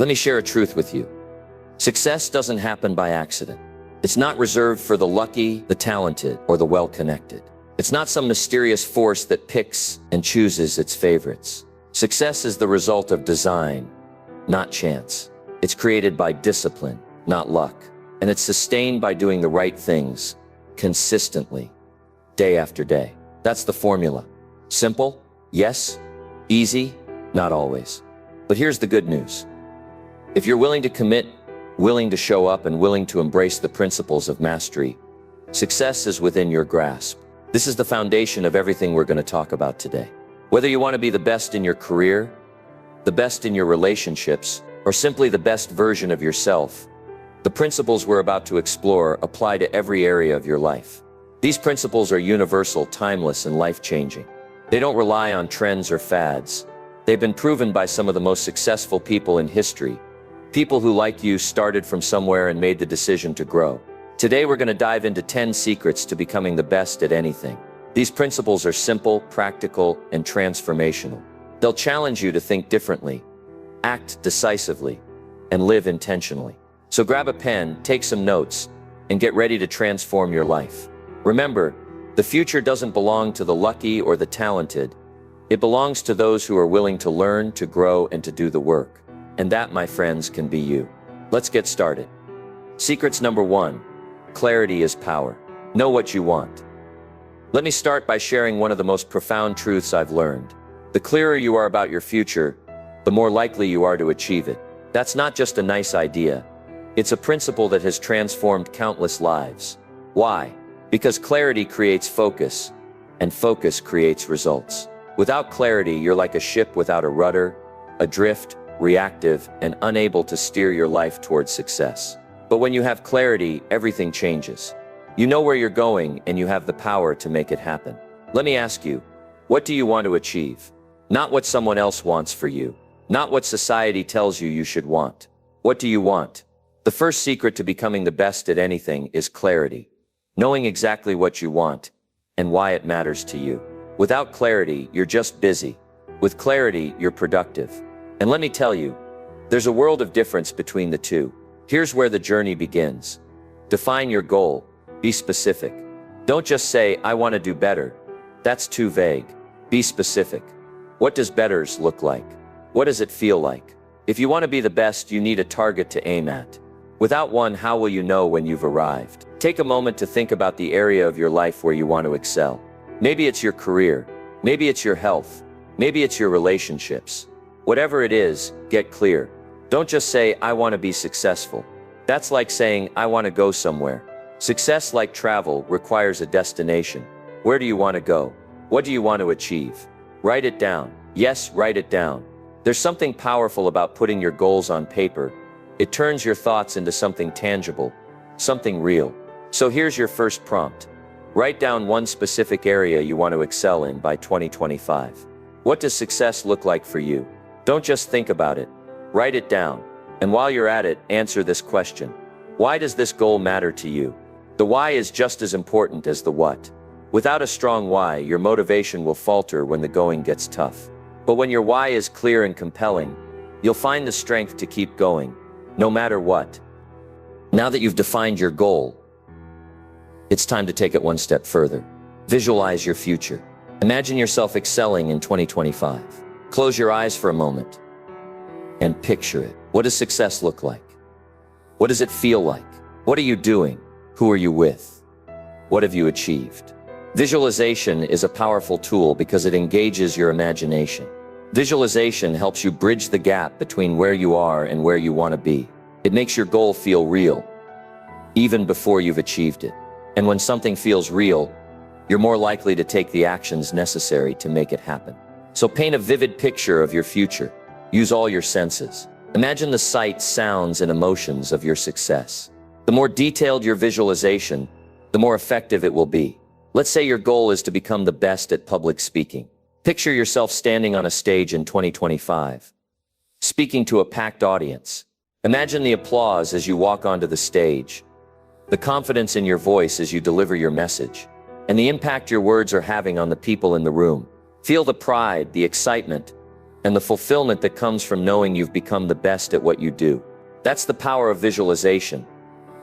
Let me share a truth with you. Success doesn't happen by accident. It's not reserved for the lucky, the talented, or the well-connected. It's not some mysterious force that picks and chooses its favorites. Success is the result of design, not chance. It's created by discipline, not luck. And it's sustained by doing the right things consistently, day after day. That's the formula. Simple? Yes. Easy? Not always. But here's the good news. If you're willing to commit, willing to show up, and willing to embrace the principles of mastery, success is within your grasp. This is the foundation of everything we're going to talk about today. Whether you want to be the best in your career, the best in your relationships, or simply the best version of yourself, the principles we're about to explore apply to every area of your life. These principles are universal, timeless, and life-changing. They don't rely on trends or fads. They've been proven by some of the most successful people in history. People who, like you, started from somewhere and made the decision to grow. Today we're going to dive into 10 secrets to becoming the best at anything. These principles are simple, practical, and transformational. They'll challenge you to think differently, act decisively, and live intentionally. So grab a pen, take some notes, and get ready to transform your life. Remember, the future doesn't belong to the lucky or the talented. It belongs to those who are willing to learn, to grow, and to do the work. And that, my friends, can be you. Let's get started. Secrets number 1. Clarity is power. Know what you want. Let me start by sharing one of the most profound truths I've learned. The clearer you are about your future, the more likely you are to achieve it. That's not just a nice idea. It's a principle that has transformed countless lives. Why? Because clarity creates focus, and focus creates results. Without clarity, you're like a ship without a rudder, adrift, reactive, and unable to steer your life towards success. But when you have clarity, everything changes. You know where you're going, and you have the power to make it happen. Let me ask you, what do you want to achieve? Not what someone else wants for you. Not what society tells you you should want. What do you want? The first secret to becoming the best at anything is clarity. Knowing exactly what you want and why it matters to you. Without clarity, you're just busy. With clarity, you're productive. And let me tell you, there's a world of difference between the two. Here's where the journey begins. Define your goal. Be specific. Don't just say, I want to do better. That's too vague. Be specific. What does betters look like? What does it feel like? If you want to be the best, you need a target to aim at. Without one, how will you know when you've arrived? Take a moment to think about the area of your life where you want to excel. Maybe it's your career. Maybe it's your health. Maybe it's your relationships. Whatever it is, get clear. Don't just say, I want to be successful. That's like saying, I want to go somewhere. Success, like travel, requires a destination. Where do you want to go? What do you want to achieve? Write it down. Yes, write it down. There's something powerful about putting your goals on paper. It turns your thoughts into something tangible, something real. So here's your first prompt. Write down one specific area you want to excel in by 2025. What does success look like for you? Don't just think about it. Write it down. And while you're at it, answer this question. Why does this goal matter to you? The why is just as important as the what. Without a strong why, your motivation will falter when the going gets tough. But when your why is clear and compelling, you'll find the strength to keep going, no matter what. Now that you've defined your goal, it's time to take it one step further. Visualize your future. Imagine yourself excelling in 2025. Close your eyes for a moment and picture it. What does success look like? What does it feel like? What are you doing? Who are you with? What have you achieved? Visualization is a powerful tool because it engages your imagination. Visualization helps you bridge the gap between where you are and where you want to be. It makes your goal feel real, even before you've achieved it. And when something feels real, you're more likely to take the actions necessary to make it happen. So paint a vivid picture of your future. Use all your senses. Imagine the sights, sounds, and emotions of your success. The more detailed your visualization, the more effective it will be. Let's say your goal is to become the best at public speaking. Picture yourself standing on a stage in 2025, speaking to a packed audience. Imagine the applause as you walk onto the stage, the confidence in your voice as you deliver your message, and the impact your words are having on the people in the room. Feel the pride, the excitement, and the fulfillment that comes from knowing you've become the best at what you do. That's the power of visualization.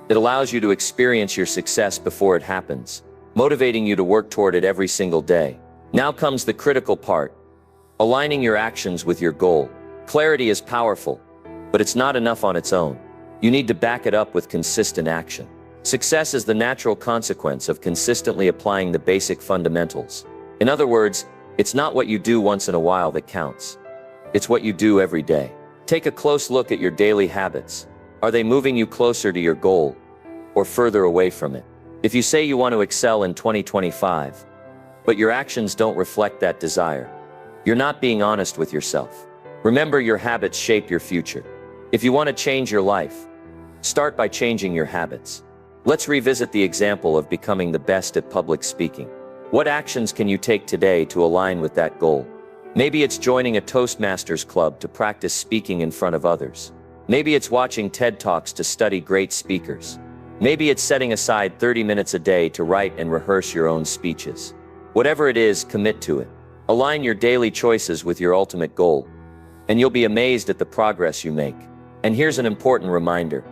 It allows you to experience your success before it happens, motivating you to work toward it every single day. Now comes the critical part: aligning your actions with your goal. Clarity is powerful, but it's not enough on its own. You need to back it up with consistent action. Success is the natural consequence of consistently applying the basic fundamentals. In other words, it's not what you do once in a while that counts. It's what you do every day. Take a close look at your daily habits. Are they moving you closer to your goal or further away from it? If you say you want to excel in 2025, but your actions don't reflect that desire, you're not being honest with yourself. Remember, your habits shape your future. If you want to change your life, start by changing your habits. Let's revisit the example of becoming the best at public speaking. What actions can you take today to align with that goal? Maybe it's joining a Toastmasters club to practice speaking in front of others. Maybe it's watching TED Talks to study great speakers. Maybe it's setting aside 30 minutes a day to write and rehearse your own speeches. Whatever it is, commit to it. Align your daily choices with your ultimate goal, and you'll be amazed at the progress you make. And here's an important reminder: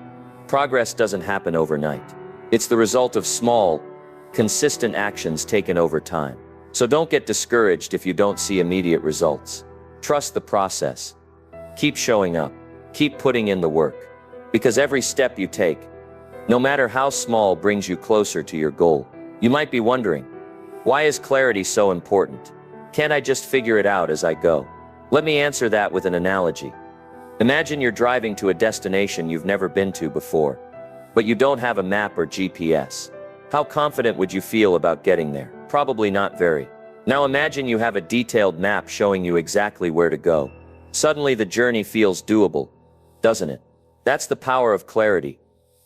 progress doesn't happen overnight. It's the result of small, consistent actions taken over time. So don't get discouraged if you don't see immediate results. Trust the process. Keep showing up. Keep putting in the work. Because every step you take, no matter how small, brings you closer to your goal. You might be wondering, why is clarity so important? Can't I just figure it out as I go? Let me answer that with an analogy. Imagine you're driving to a destination you've never been to before, but you don't have a map or GPS. How confident would you feel about getting there? Probably not very. Now imagine you have a detailed map showing you exactly where to go. Suddenly the journey feels doable, doesn't it? That's the power of clarity.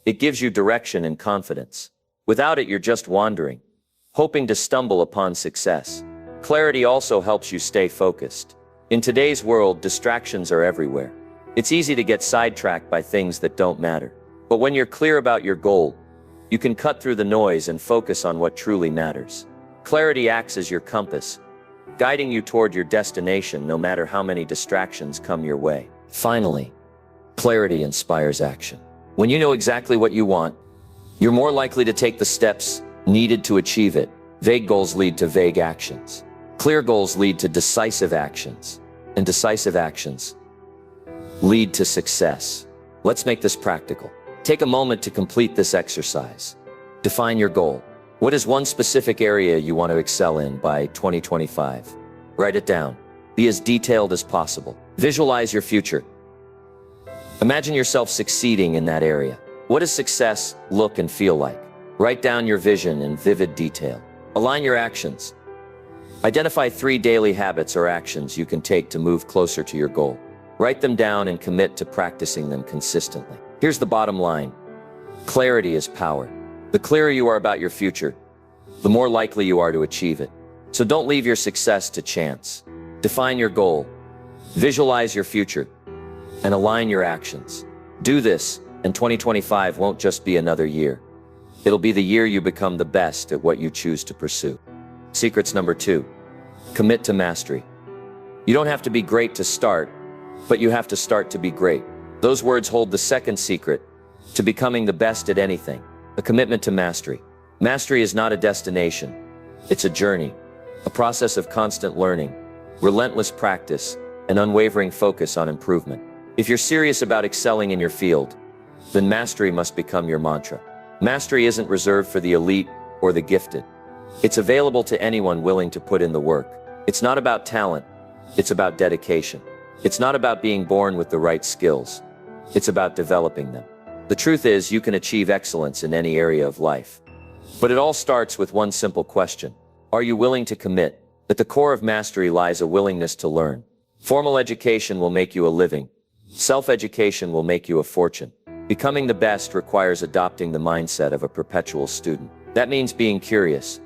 It gives you direction and confidence. Without it, you're just wandering, hoping to stumble upon success. Clarity also helps you stay focused. In today's world, distractions are everywhere. It's easy to get sidetracked by things that don't matter. But when you're clear about your goal, you can cut through the noise and focus on what truly matters. Clarity acts as your compass, guiding you toward your destination no matter how many distractions come your way. Finally, clarity inspires action. When you know exactly what you want, you're more likely to take the steps needed to achieve it. Vague goals lead to vague actions. Clear goals lead to decisive actions. And decisive actions lead to success. Let's make this practical. Take a moment to complete this exercise. Define your goal. What is one specific area you want to excel in by 2025? Write it down. Be as detailed as possible. Visualize your future. Imagine yourself succeeding in that area. What does success look and feel like? Write down your vision in vivid detail. Align your actions. Identify 3 daily habits or actions you can take to move closer to your goal. Write them down and commit to practicing them consistently. Here's the bottom line. Clarity is power. The clearer you are about your future, the more likely you are to achieve it. So don't leave your success to chance. Define your goal, visualize your future, and align your actions. Do this, and 2025 won't just be another year. It'll be the year you become the best at what you choose to pursue. Secrets number 2, commit to mastery. You don't have to be great to start, but you have to start to be great. Those words hold the second secret to becoming the best at anything: a commitment to mastery. Mastery is not a destination. It's a journey, a process of constant learning, relentless practice, and unwavering focus on improvement. If you're serious about excelling in your field, then mastery must become your mantra. Mastery isn't reserved for the elite or the gifted. It's available to anyone willing to put in the work. It's not about talent. It's about dedication. It's not about being born with the right skills. It's about developing them. The truth is, you can achieve excellence in any area of life. But it all starts with one simple question. Are you willing to commit? At the core of mastery lies a willingness to learn. Formal education will make you a living. Self-education will make you a fortune. Becoming the best requires adopting the mindset of a perpetual student. That means being curious,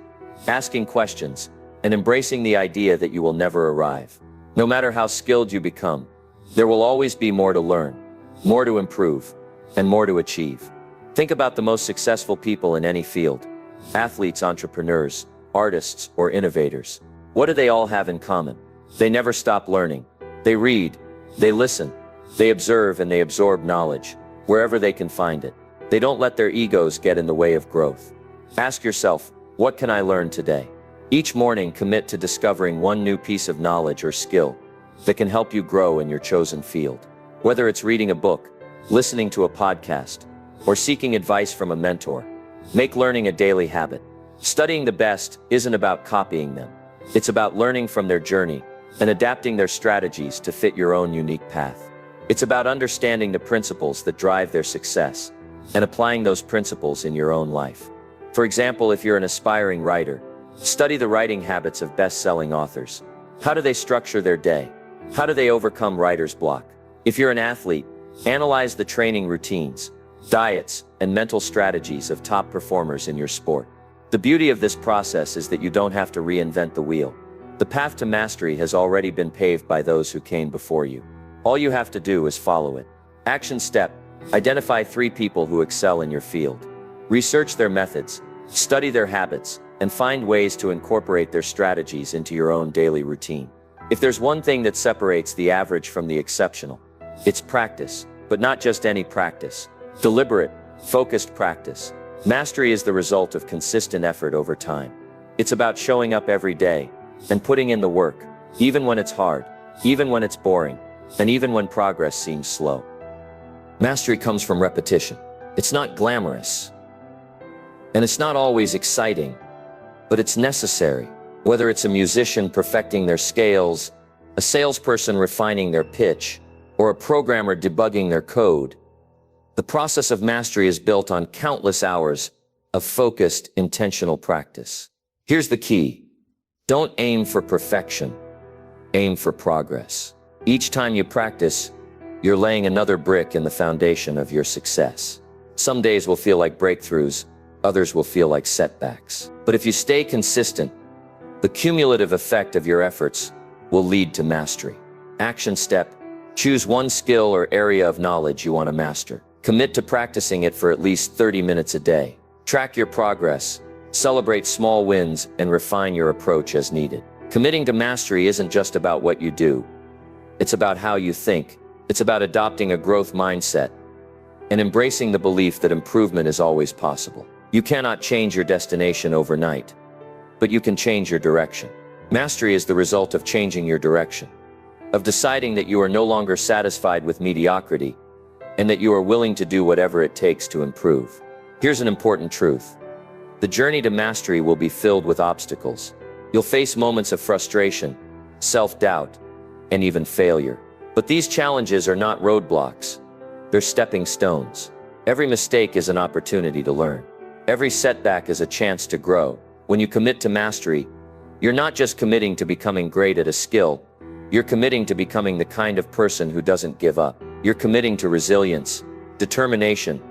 asking questions, and embracing the idea that you will never arrive. No matter how skilled you become, there will always be more to learn, more to improve, and more to achieve. Think about the most successful people in any field: athletes, entrepreneurs, artists, or innovators. What do they all have in common? They never stop learning. They read, they listen, they observe, and they absorb knowledge, wherever they can find it. They don't let their egos get in the way of growth. Ask yourself, what can I learn today? Each morning, commit to discovering one new piece of knowledge or skill that can help you grow in your chosen field. Whether it's reading a book, listening to a podcast, or seeking advice from a mentor, make learning a daily habit. Studying the best isn't about copying them. It's about learning from their journey and adapting their strategies to fit your own unique path. It's about understanding the principles that drive their success and applying those principles in your own life. For example, if you're an aspiring writer, study the writing habits of best-selling authors. How do they structure their day? How do they overcome writer's block? If you're an athlete, analyze the training routines, diets, and mental strategies of top performers in your sport. The beauty of this process is that you don't have to reinvent the wheel. The path to mastery has already been paved by those who came before you. All you have to do is follow it. Action step: identify 3 people who excel in your field. Research their methods, study their habits, and find ways to incorporate their strategies into your own daily routine. If there's one thing that separates the average from the exceptional, it's practice, but not just any practice. Deliberate, focused practice. Mastery is the result of consistent effort over time. It's about showing up every day and putting in the work, even when it's hard, even when it's boring, and even when progress seems slow. Mastery comes from repetition. It's not glamorous, and it's not always exciting, but it's necessary. Whether it's a musician perfecting their scales, a salesperson refining their pitch, or a programmer debugging their code, the process of mastery is built on countless hours of focused, intentional practice. Here's the key: don't aim for perfection, aim for progress. Each time you practice, you're laying another brick in the foundation of your success. Some days will feel like breakthroughs, others will feel like setbacks. But if you stay consistent, the cumulative effect of your efforts will lead to mastery. Action step: choose one skill or area of knowledge you want to master. Commit to practicing it for at least 30 minutes a day. Track your progress, celebrate small wins, and refine your approach as needed. Committing to mastery isn't just about what you do. It's about how you think. It's about adopting a growth mindset and embracing the belief that improvement is always possible. You cannot change your destination overnight, but you can change your direction. Mastery is the result of changing your direction, of deciding that you are no longer satisfied with mediocrity, and that you are willing to do whatever it takes to improve. Here's an important truth: the journey to mastery will be filled with obstacles. You'll face moments of frustration, self-doubt, and even failure. But these challenges are not roadblocks. They're stepping stones. Every mistake is an opportunity to learn. Every setback is a chance to grow. When you commit to mastery, you're not just committing to becoming great at a skill, you're committing to becoming the kind of person who doesn't give up. You're committing to resilience, determination,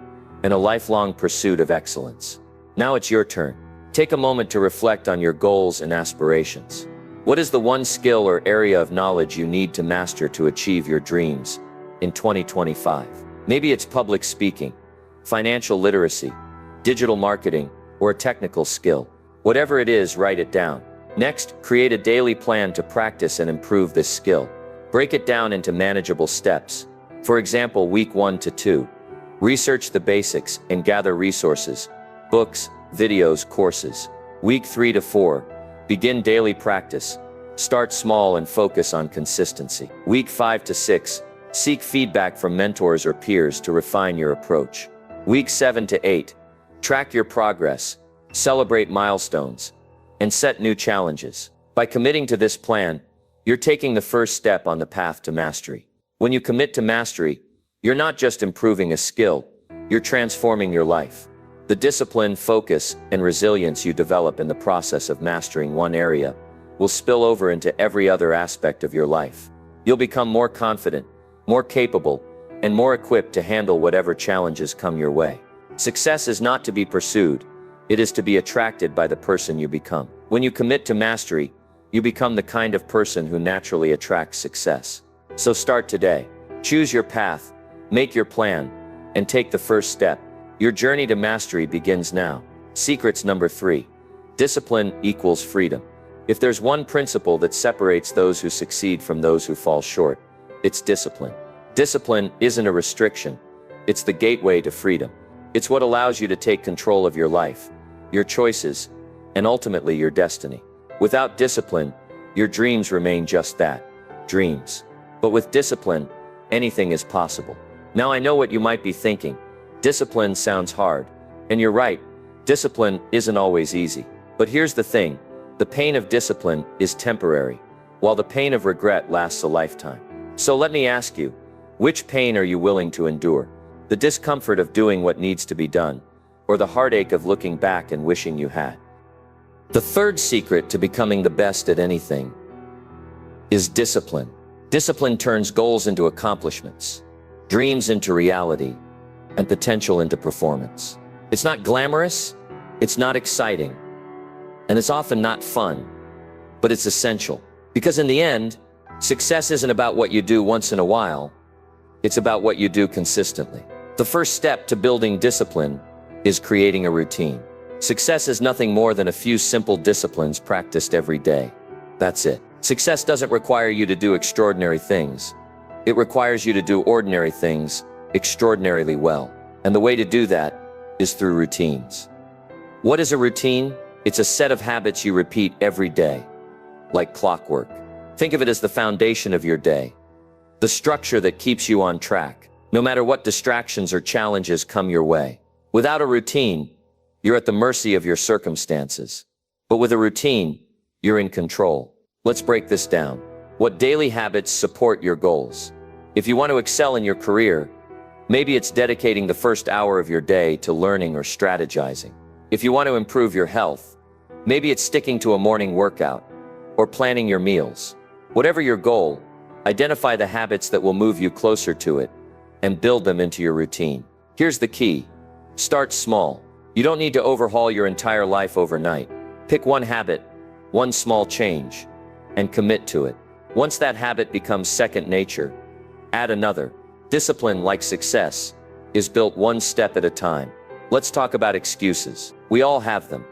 and a lifelong pursuit of excellence. Now it's your turn. Take a moment to reflect on your goals and aspirations. What is the one skill or area of knowledge you need to master to achieve your dreams in 2025? Maybe it's public speaking, financial literacy, digital marketing, or a technical skill. Whatever it is, write it down. Next, create a daily plan to practice and improve this skill. Break it down into manageable steps. For example, week 1 to 2. Research the basics and gather resources, books, videos, courses. Week 3 to 4. Begin daily practice. Start small and focus on consistency. Week 5 to 6. Seek feedback from mentors or peers to refine your approach. Week 7 to 8. Track your progress, celebrate milestones, and set new challenges. By committing to this plan, you're taking the first step on the path to mastery. When you commit to mastery, you're not just improving a skill, you're transforming your life. The discipline, focus, and resilience you develop in the process of mastering one area will spill over into every other aspect of your life. You'll become more confident, more capable, and more equipped to handle whatever challenges come your way. Success is not to be pursued, it is to be attracted by the person you become. When you commit to mastery, you become the kind of person who naturally attracts success. So start today. Choose your path, make your plan, and take the first step. Your journey to mastery begins now. Secrets number 3. Discipline equals freedom. If there's one principle that separates those who succeed from those who fall short, it's discipline. Discipline isn't a restriction. It's the gateway to freedom. It's what allows you to take control of your life, your choices, and ultimately your destiny. Without discipline, your dreams remain just that, dreams. But with discipline, anything is possible. Now I know what you might be thinking. Discipline sounds hard. And you're right, discipline isn't always easy. But here's the thing, the pain of discipline is temporary, while the pain of regret lasts a lifetime. So let me ask you, which pain are you willing to endure? The discomfort of doing what needs to be done, or the heartache of looking back and wishing you had? The third secret to becoming the best at anything is discipline. Discipline turns goals into accomplishments, dreams into reality, and potential into performance. It's not glamorous, it's not exciting, and it's often not fun, but it's essential. Because in the end, success isn't about what you do once in a while, it's about what you do consistently. The first step to building discipline is creating a routine. Success is nothing more than a few simple disciplines practiced every day. That's it. Success doesn't require you to do extraordinary things. It requires you to do ordinary things extraordinarily well. And the way to do that is through routines. What is a routine? It's a set of habits you repeat every day, like clockwork. Think of it as the foundation of your day, the structure that keeps you on track, no matter what distractions or challenges come your way. Without a routine, you're at the mercy of your circumstances. But with a routine, you're in control. Let's break this down. What daily habits support your goals? If you want to excel in your career, maybe it's dedicating the first hour of your day to learning or strategizing. If you want to improve your health, maybe it's sticking to a morning workout or planning your meals. Whatever your goal, identify the habits that will move you closer to it and build them into your routine. Here's the key. Start small. You don't need to overhaul your entire life overnight. Pick one habit, one small change, and commit to it. Once that habit becomes second nature, add another. Discipline, like success, is built one step at a time. Let's talk about excuses. We all have them.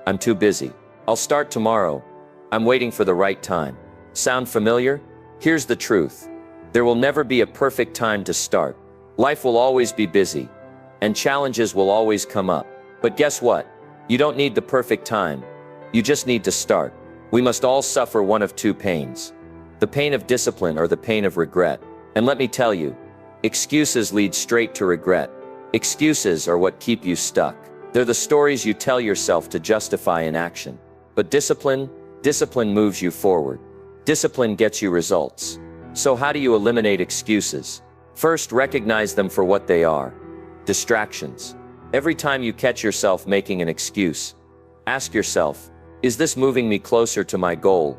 I'm too busy. I'll start tomorrow. I'm waiting for the right time. Sound familiar? Here's the truth. There will never be a perfect time to start. Life will always be busy, and challenges will always come up. But guess what? You don't need the perfect time. You just need to start. We must all suffer one of two pains: the pain of discipline or the pain of regret. And let me tell you, excuses lead straight to regret. Excuses are what keep you stuck. They're the stories you tell yourself to justify inaction. But discipline moves you forward. Discipline gets you results. So how do you eliminate excuses? First, recognize them for what they are: distractions. Every time you catch yourself making an excuse, ask yourself, is this moving me closer to my goal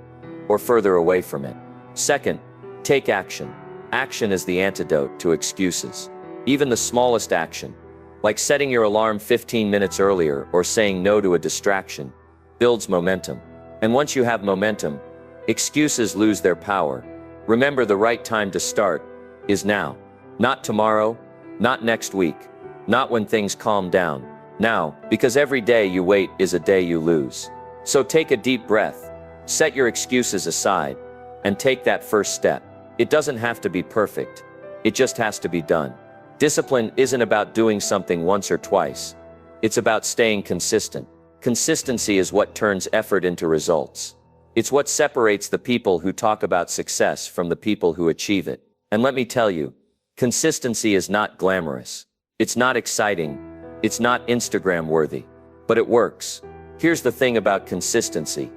or further away from it? Second, take action. Action is the antidote to excuses. Even the smallest action, like setting your alarm 15 minutes earlier or saying no to a distraction, builds momentum. And once you have momentum, excuses lose their power. Remember, the right time to start is now. Not tomorrow, not next week, not when things calm down. Now, because every day you wait is a day you lose. So take a deep breath, set your excuses aside, and take that first step. It doesn't have to be perfect. It just has to be done. Discipline isn't about doing something once or twice. It's about staying consistent. Consistency is what turns effort into results. It's what separates the people who talk about success from the people who achieve it. And let me tell you, consistency is not glamorous. It's not exciting. It's not Instagram worthy. But it works. Here's the thing about consistency.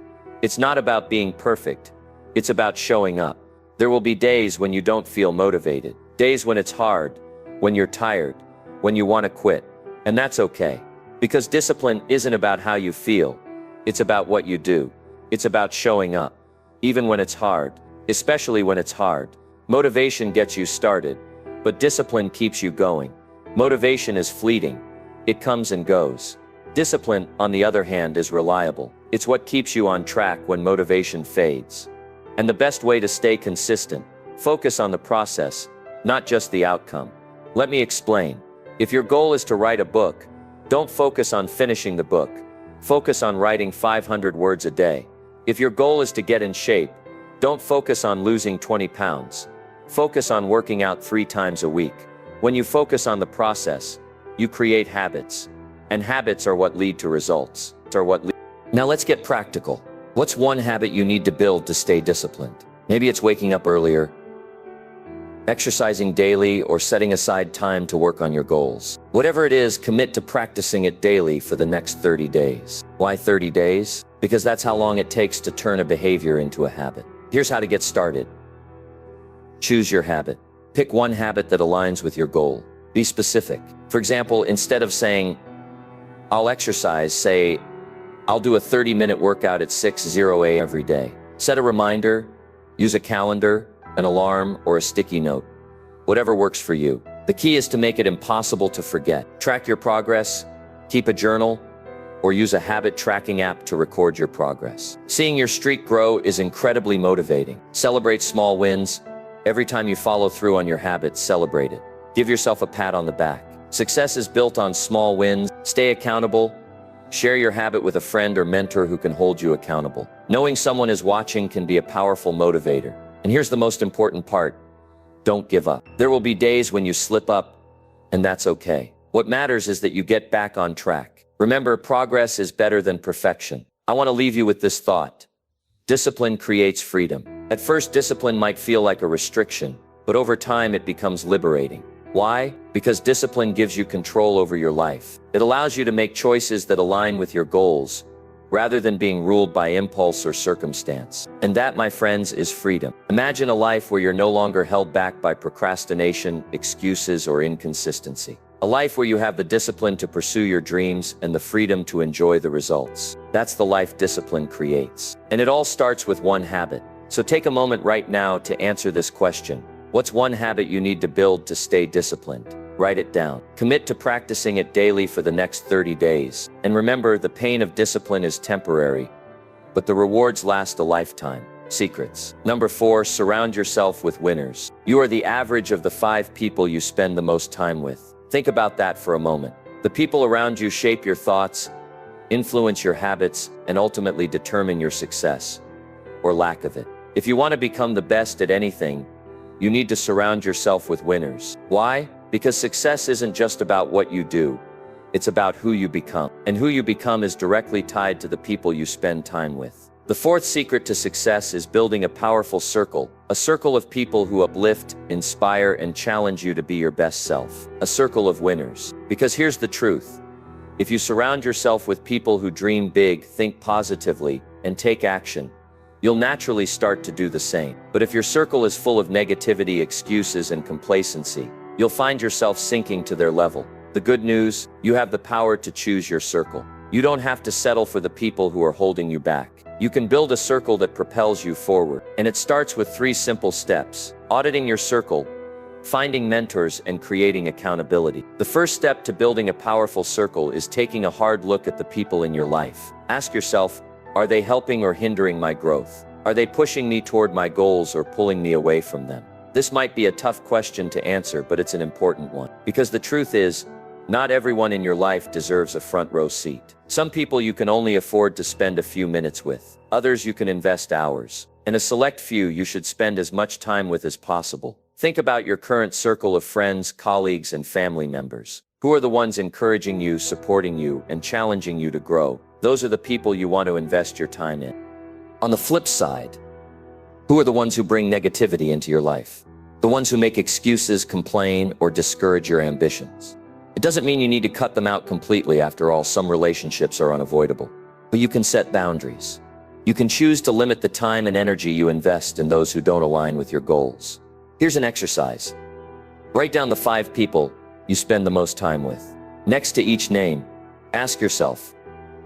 It's not about being perfect. It's about showing up. There will be days when you don't feel motivated. Days when it's hard, when you're tired, when you want to quit. And that's okay. Because discipline isn't about how you feel. It's about what you do. It's about showing up. Even when it's hard. Especially when it's hard. Motivation gets you started, but discipline keeps you going. Motivation is fleeting. It comes and goes. Discipline, on the other hand, is reliable. It's what keeps you on track when motivation fades. And the best way to stay consistent: focus on the process, not just the outcome. Let me explain. If your goal is to write a book, don't focus on finishing the book. Focus on writing 500 words a day. If your goal is to get in shape, don't focus on losing 20 pounds. Focus on working out 3 times a week. When you focus on the process, you create habits. And habits are what lead to results. Now let's get practical. What's one habit you need to build to stay disciplined? Maybe it's waking up earlier, exercising daily, or setting aside time to work on your goals. Whatever it is, commit to practicing it daily for the next 30 days. Why 30 days? Because that's how long it takes to turn a behavior into a habit. Here's how to get started. Choose your habit. Pick one habit that aligns with your goal. Be specific. For example, instead of saying, I'll exercise, say, I'll do a 30-minute workout at 6 a.m. every day. Set a reminder, use a calendar, an alarm, or a sticky note. Whatever works for you. The key is to make it impossible to forget. Track your progress, keep a journal, or use a habit tracking app to record your progress. Seeing your streak grow is incredibly motivating. Celebrate small wins. Every time you follow through on your habit, celebrate it. Give yourself a pat on the back. Success is built on small wins. Stay accountable. Share your habit with a friend or mentor who can hold you accountable. Knowing someone is watching can be a powerful motivator. And here's the most important part. Don't give up. There will be days when you slip up, and that's okay. What matters is that you get back on track. Remember, progress is better than perfection. I want to leave you with this thought. Discipline creates freedom. At first, discipline might feel like a restriction, but over time it becomes liberating. Why? Because discipline gives you control over your life. It allows you to make choices that align with your goals, rather than being ruled by impulse or circumstance. And that, my friends, is freedom. Imagine a life where you're no longer held back by procrastination, excuses, or inconsistency. A life where you have the discipline to pursue your dreams and the freedom to enjoy the results. That's the life discipline creates. And it all starts with one habit. So take a moment right now to answer this question. What's one habit you need to build to stay disciplined? Write it down. Commit to practicing it daily for the next 30 days. And remember, the pain of discipline is temporary, but the rewards last a lifetime. Secrets. Number 4, surround yourself with winners. You are the average of the 5 people you spend the most time with. Think about that for a moment. The people around you shape your thoughts, influence your habits, and ultimately determine your success, or lack of it. If you want to become the best at anything, you need to surround yourself with winners. Why? Because success isn't just about what you do, it's about who you become. And who you become is directly tied to the people you spend time with. The 4th secret to success is building a powerful circle. A circle of people who uplift, inspire, and challenge you to be your best self. A circle of winners. Because here's the truth. If you surround yourself with people who dream big, think positively, and take action, you'll naturally start to do the same. But if your circle is full of negativity, excuses, and complacency, you'll find yourself sinking to their level. The good news, you have the power to choose your circle. You don't have to settle for the people who are holding you back. You can build a circle that propels you forward. And it starts with 3 simple steps. Auditing your circle, finding mentors, and creating accountability. The first step to building a powerful circle is taking a hard look at the people in your life. Ask yourself, are they helping or hindering my growth? Are they pushing me toward my goals or pulling me away from them? This might be a tough question to answer, but it's an important one. Because the truth is, not everyone in your life deserves a front row seat. Some people you can only afford to spend a few minutes with. Others you can invest hours. And a select few you should spend as much time with as possible. Think about your current circle of friends, colleagues, and family members. Who are the ones encouraging you, supporting you, and challenging you to grow? Those are the people you want to invest your time in. On the flip side, who are the ones who bring negativity into your life? The ones who make excuses, complain, or discourage your ambitions. It doesn't mean you need to cut them out completely. After all, some relationships are unavoidable. But you can set boundaries. You can choose to limit the time and energy you invest in those who don't align with your goals. Here's an exercise. Write down the 5 people you spend the most time with. Next to each name, ask yourself,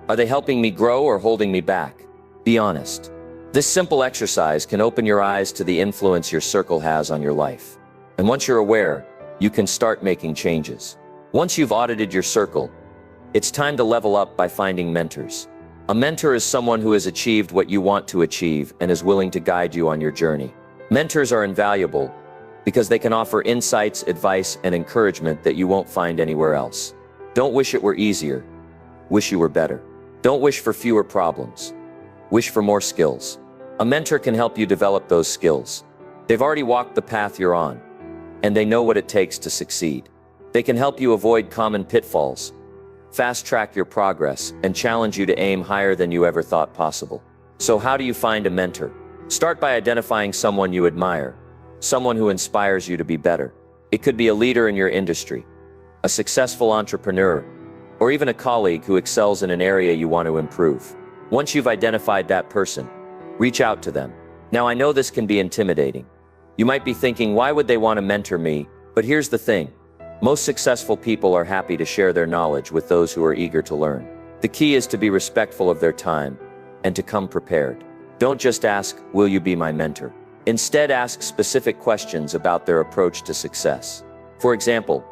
are they helping me grow or holding me back? Be honest. This simple exercise can open your eyes to the influence your circle has on your life. And once you're aware, you can start making changes. Once you've audited your circle, it's time to level up by finding mentors. A mentor is someone who has achieved what you want to achieve and is willing to guide you on your journey. Mentors are invaluable because they can offer insights, advice, and encouragement that you won't find anywhere else. Don't wish it were easier. Wish you were better. Don't wish for fewer problems. Wish for more skills. A mentor can help you develop those skills. They've already walked the path you're on, and they know what it takes to succeed. They can help you avoid common pitfalls, fast-track your progress, and challenge you to aim higher than you ever thought possible. So how do you find a mentor? Start by identifying someone you admire, someone who inspires you to be better. It could be a leader in your industry, a successful entrepreneur, or even a colleague who excels in an area you want to improve. Once you've identified that person, reach out to them. Now, I know this can be intimidating. You might be thinking, why would they want to mentor me? But here's the thing. Most successful people are happy to share their knowledge with those who are eager to learn. The key is to be respectful of their time and to come prepared. Don't just ask, will you be my mentor? Instead, ask specific questions about their approach to success. For example,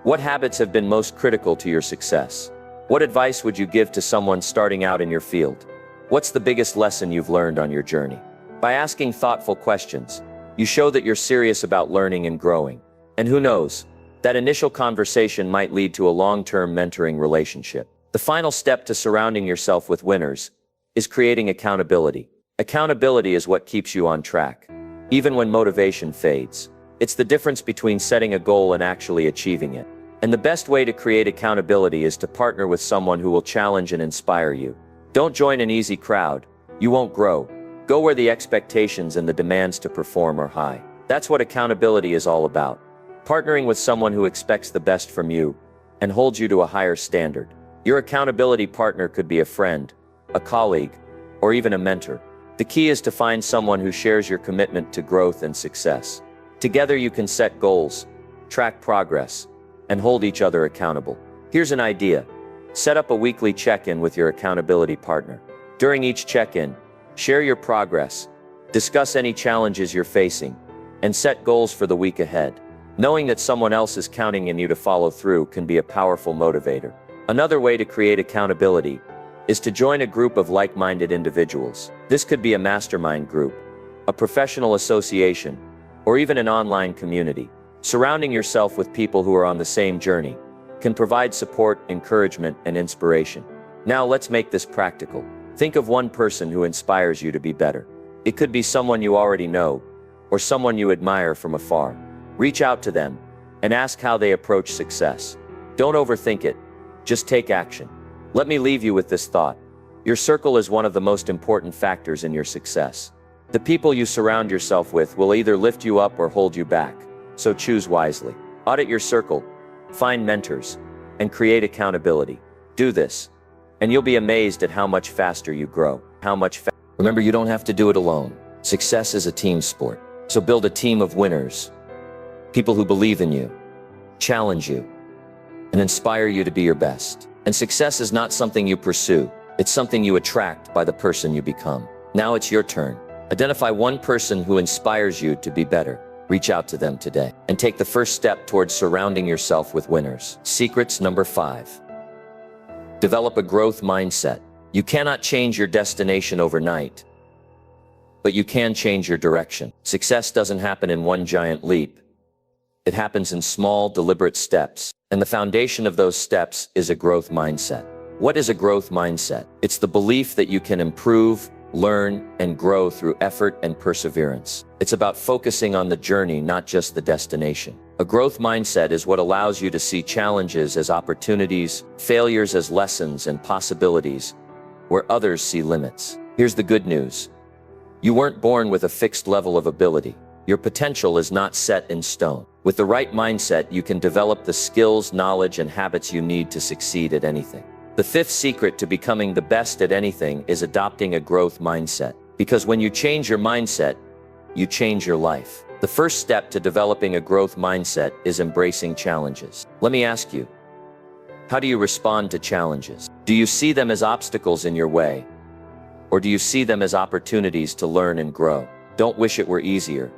what habits have been most critical to your success? What advice would you give to someone starting out in your field? What's the biggest lesson you've learned on your journey? By asking thoughtful questions, you show that you're serious about learning and growing. And who knows, that initial conversation might lead to a long-term mentoring relationship. The final step to surrounding yourself with winners is creating accountability. Accountability is what keeps you on track, even when motivation fades. It's the difference between setting a goal and actually achieving it. And the best way to create accountability is to partner with someone who will challenge and inspire you. Don't join an easy crowd. You won't grow. Go where the expectations and the demands to perform are high. That's what accountability is all about. Partnering with someone who expects the best from you and holds you to a higher standard. Your accountability partner could be a friend, a colleague, or even a mentor. The key is to find someone who shares your commitment to growth and success. Together you can set goals, track progress, and hold each other accountable. Here's an idea. Set up a weekly check-in with your accountability partner. During each check-in, share your progress, discuss any challenges you're facing, and set goals for the week ahead. Knowing that someone else is counting on you to follow through can be a powerful motivator. Another way to create accountability is to join a group of like-minded individuals. This could be a mastermind group, a professional association, or even an online community. Surrounding yourself with people who are on the same journey can provide support, encouragement, and inspiration. Now let's make this practical. Think of one person who inspires you to be better. It could be someone you already know, or someone you admire from afar. Reach out to them and ask how they approach success. Don't overthink it, just take action. Let me leave you with this thought. Your circle is one of the most important factors in your success. The people you surround yourself with will either lift you up or hold you back, so choose wisely. Audit your circle, find mentors, and create accountability. Do this, and you'll be amazed at how much faster you grow. Remember, you don't have to do it alone. Success is a team sport. So build a team of winners, people who believe in you, challenge you, and inspire you to be your best. And success is not something you pursue. It's something you attract by the person you become. Now it's your turn. Identify one person who inspires you to be better. Reach out to them today and take the first step towards surrounding yourself with winners. Secrets number 5. Develop a growth mindset. You cannot change your destination overnight, but you can change your direction. Success doesn't happen in one giant leap. It happens in small, deliberate steps. And the foundation of those steps is a growth mindset. What is a growth mindset? It's the belief that you can improve, learn, and grow through effort and perseverance. It's about focusing on the journey, not just the destination. A growth mindset is what allows you to see challenges as opportunities, failures as lessons and possibilities, where others see limits. Here's the good news. You weren't born with a fixed level of ability. Your potential is not set in stone. With the right mindset, you can develop the skills, knowledge, and habits you need to succeed at anything. The 5th secret to becoming the best at anything is adopting a growth mindset. Because when you change your mindset, you change your life. The first step to developing a growth mindset is embracing challenges. Let me ask you, how do you respond to challenges? Do you see them as obstacles in your way? Or do you see them as opportunities to learn and grow? Don't wish it were easier.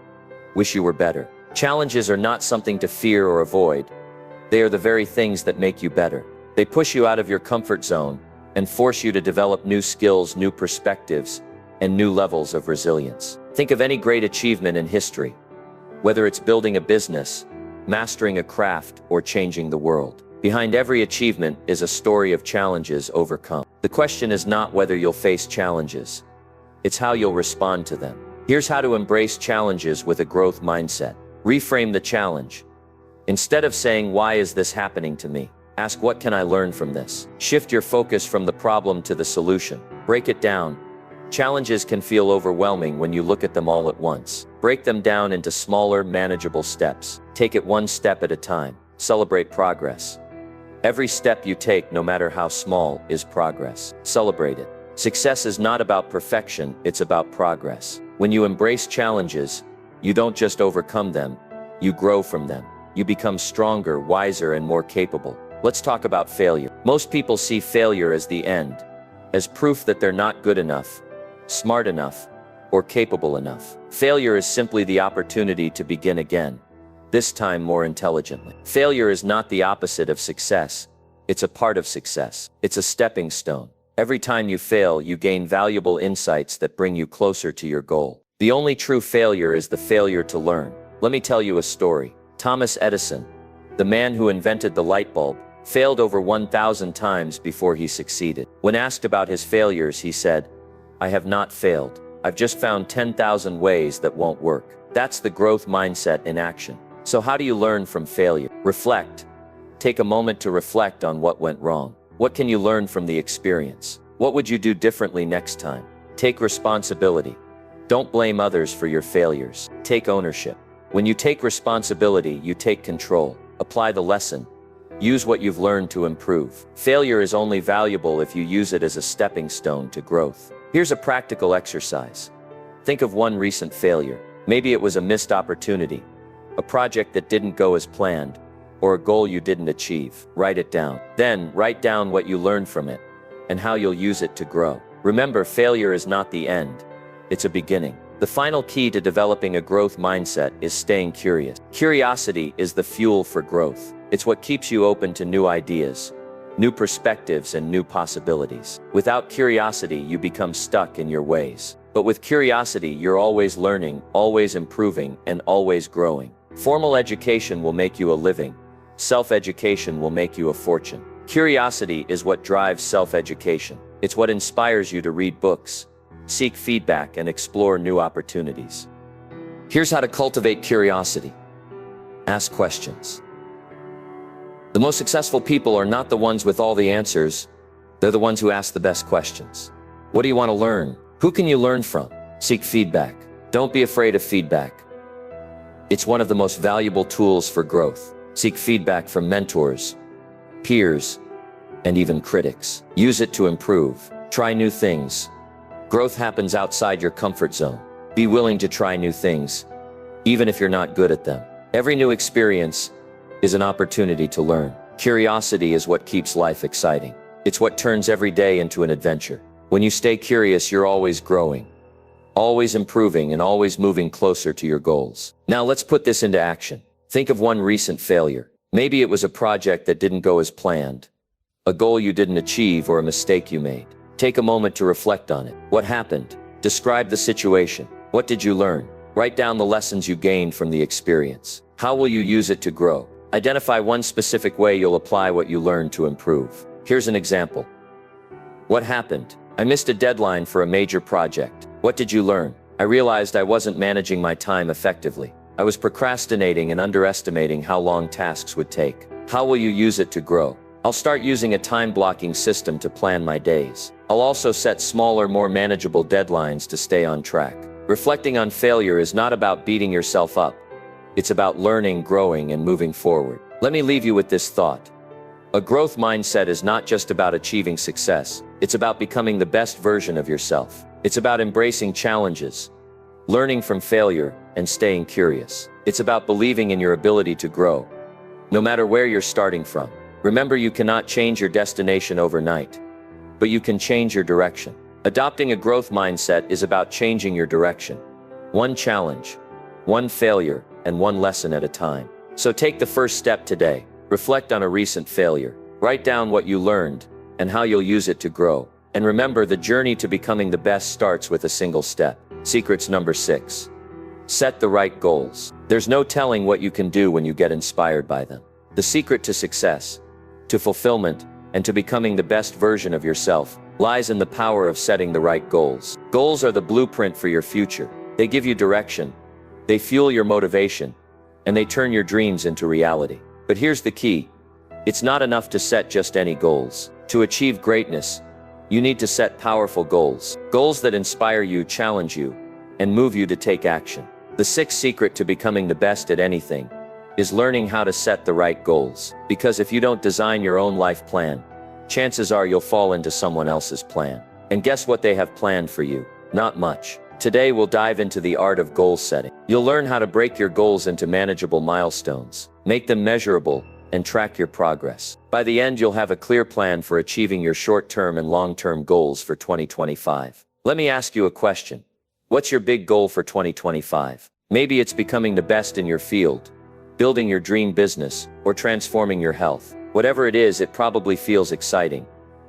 Wish you were better. Challenges are not something to fear or avoid. They are the very things that make you better. They push you out of your comfort zone and force you to develop new skills, new perspectives, and new levels of resilience. Think of any great achievement in history, whether it's building a business, mastering a craft, or changing the world. Behind every achievement is a story of challenges overcome. The question is not whether you'll face challenges, it's how you'll respond to them. Here's how to embrace challenges with a growth mindset. Reframe the challenge. Instead of saying, "Why is this happening to me?" ask, "What can I learn from this?" Shift your focus from the problem to the solution. Break it down. Challenges can feel overwhelming when you look at them all at once. Break them down into smaller, manageable steps. Take it one step at a time. Celebrate progress. Every step you take, no matter how small, is progress. Celebrate it. Success is not about perfection, it's about progress. When you embrace challenges, you don't just overcome them, you grow from them. You become stronger, wiser, and more capable. Let's talk about failure. Most people see failure as the end, as proof that they're not good enough, smart enough, or capable enough. Failure is simply the opportunity to begin again, this time more intelligently. Failure is not the opposite of success. It's a part of success. It's a stepping stone. Every time you fail, you gain valuable insights that bring you closer to your goal. The only true failure is the failure to learn. Let me tell you a story. Thomas Edison, the man who invented the light bulb, failed over 1,000 times before he succeeded. When asked about his failures, he said, "I have not failed. I've just found 10,000 ways that won't work." That's the growth mindset in action. So how do you learn from failure? Reflect. Take a moment to reflect on what went wrong. What can you learn from the experience? What would you do differently next time? Take responsibility. Don't blame others for your failures. Take ownership. When you take responsibility, you take control. Apply the lesson. Use what you've learned to improve. Failure is only valuable if you use it as a stepping stone to growth. Here's a practical exercise. Think of one recent failure. Maybe it was a missed opportunity, a project that didn't go as planned, or a goal you didn't achieve. Write it down. Then, write down what you learned from it, and how you'll use it to grow. Remember, failure is not the end. It's a beginning. The final key to developing a growth mindset is staying curious. Curiosity is the fuel for growth. It's what keeps you open to new ideas, new perspectives, and new possibilities. Without curiosity, you become stuck in your ways. But with curiosity, you're always learning, always improving, and always growing. Formal education will make you a living. Self-education will make you a fortune. Curiosity is what drives self-education. It's what inspires you to read books, seek feedback, and explore new opportunities. Here's how to cultivate curiosity. Ask questions. The most successful people are not the ones with all the answers. They're the ones who ask the best questions. What do you want to learn? Who can you learn from? Seek feedback. Don't be afraid of feedback. It's one of the most valuable tools for growth. Seek feedback from mentors, peers, and even critics. Use it to improve. Try new things. Growth happens outside your comfort zone. Be willing to try new things, even if you're not good at them. Every new experience is an opportunity to learn. Curiosity is what keeps life exciting. It's what turns every day into an adventure. When you stay curious, you're always growing, always improving, and always moving closer to your goals. Now let's put this into action. Think of one recent failure. Maybe it was a project that didn't go as planned, a goal you didn't achieve, or a mistake you made. Take a moment to reflect on it. What happened? Describe the situation. What did you learn? Write down the lessons you gained from the experience. How will you use it to grow? Identify one specific way you'll apply what you learned to improve. Here's an example. What happened? I missed a deadline for a major project. What did you learn? I realized I wasn't managing my time effectively. I was procrastinating and underestimating how long tasks would take. How will you use it to grow? I'll start using a time blocking system to plan my days. I'll also set smaller, more manageable deadlines to stay on track. Reflecting on failure is not about beating yourself up. It's about learning, growing, and moving forward. Let me leave you with this thought. A growth mindset is not just about achieving success. It's about becoming the best version of yourself. It's about embracing challenges, learning from failure, and staying curious. It's about believing in your ability to grow, no matter where you're starting from. Remember, you cannot change your destination overnight, but you can change your direction. Adopting a growth mindset is about changing your direction. One challenge, one failure, and one lesson at a time. So take the first step today. Reflect on a recent failure. Write down what you learned and how you'll use it to grow. And remember, the journey to becoming the best starts with a single step. Secrets number 6. Set the right goals. There's no telling what you can do when you get inspired by them. The secret to success, to fulfillment, and to becoming the best version of yourself lies in the power of setting the right goals. Goals are the blueprint for your future. They give you direction, they fuel your motivation, and they turn your dreams into reality. But here's the key. It's not enough to set just any goals. To achieve greatness, you need to set powerful goals. Goals that inspire you, challenge you, and move you to take action. The sixth secret to becoming the best at anything is learning how to set the right goals. Because if you don't design your own life plan, chances are you'll fall into someone else's plan. And guess what they have planned for you? Not much. Today we'll dive into the art of goal setting. You'll learn how to break your goals into manageable milestones, make them measurable, and track your progress. By the end, you'll have a clear plan for achieving your short-term and long-term goals for 2025. Let me ask you a question. What's your big goal for 2025? Maybe it's becoming the best in your field, building your dream business, or transforming your health. Whatever it is, it probably feels exciting,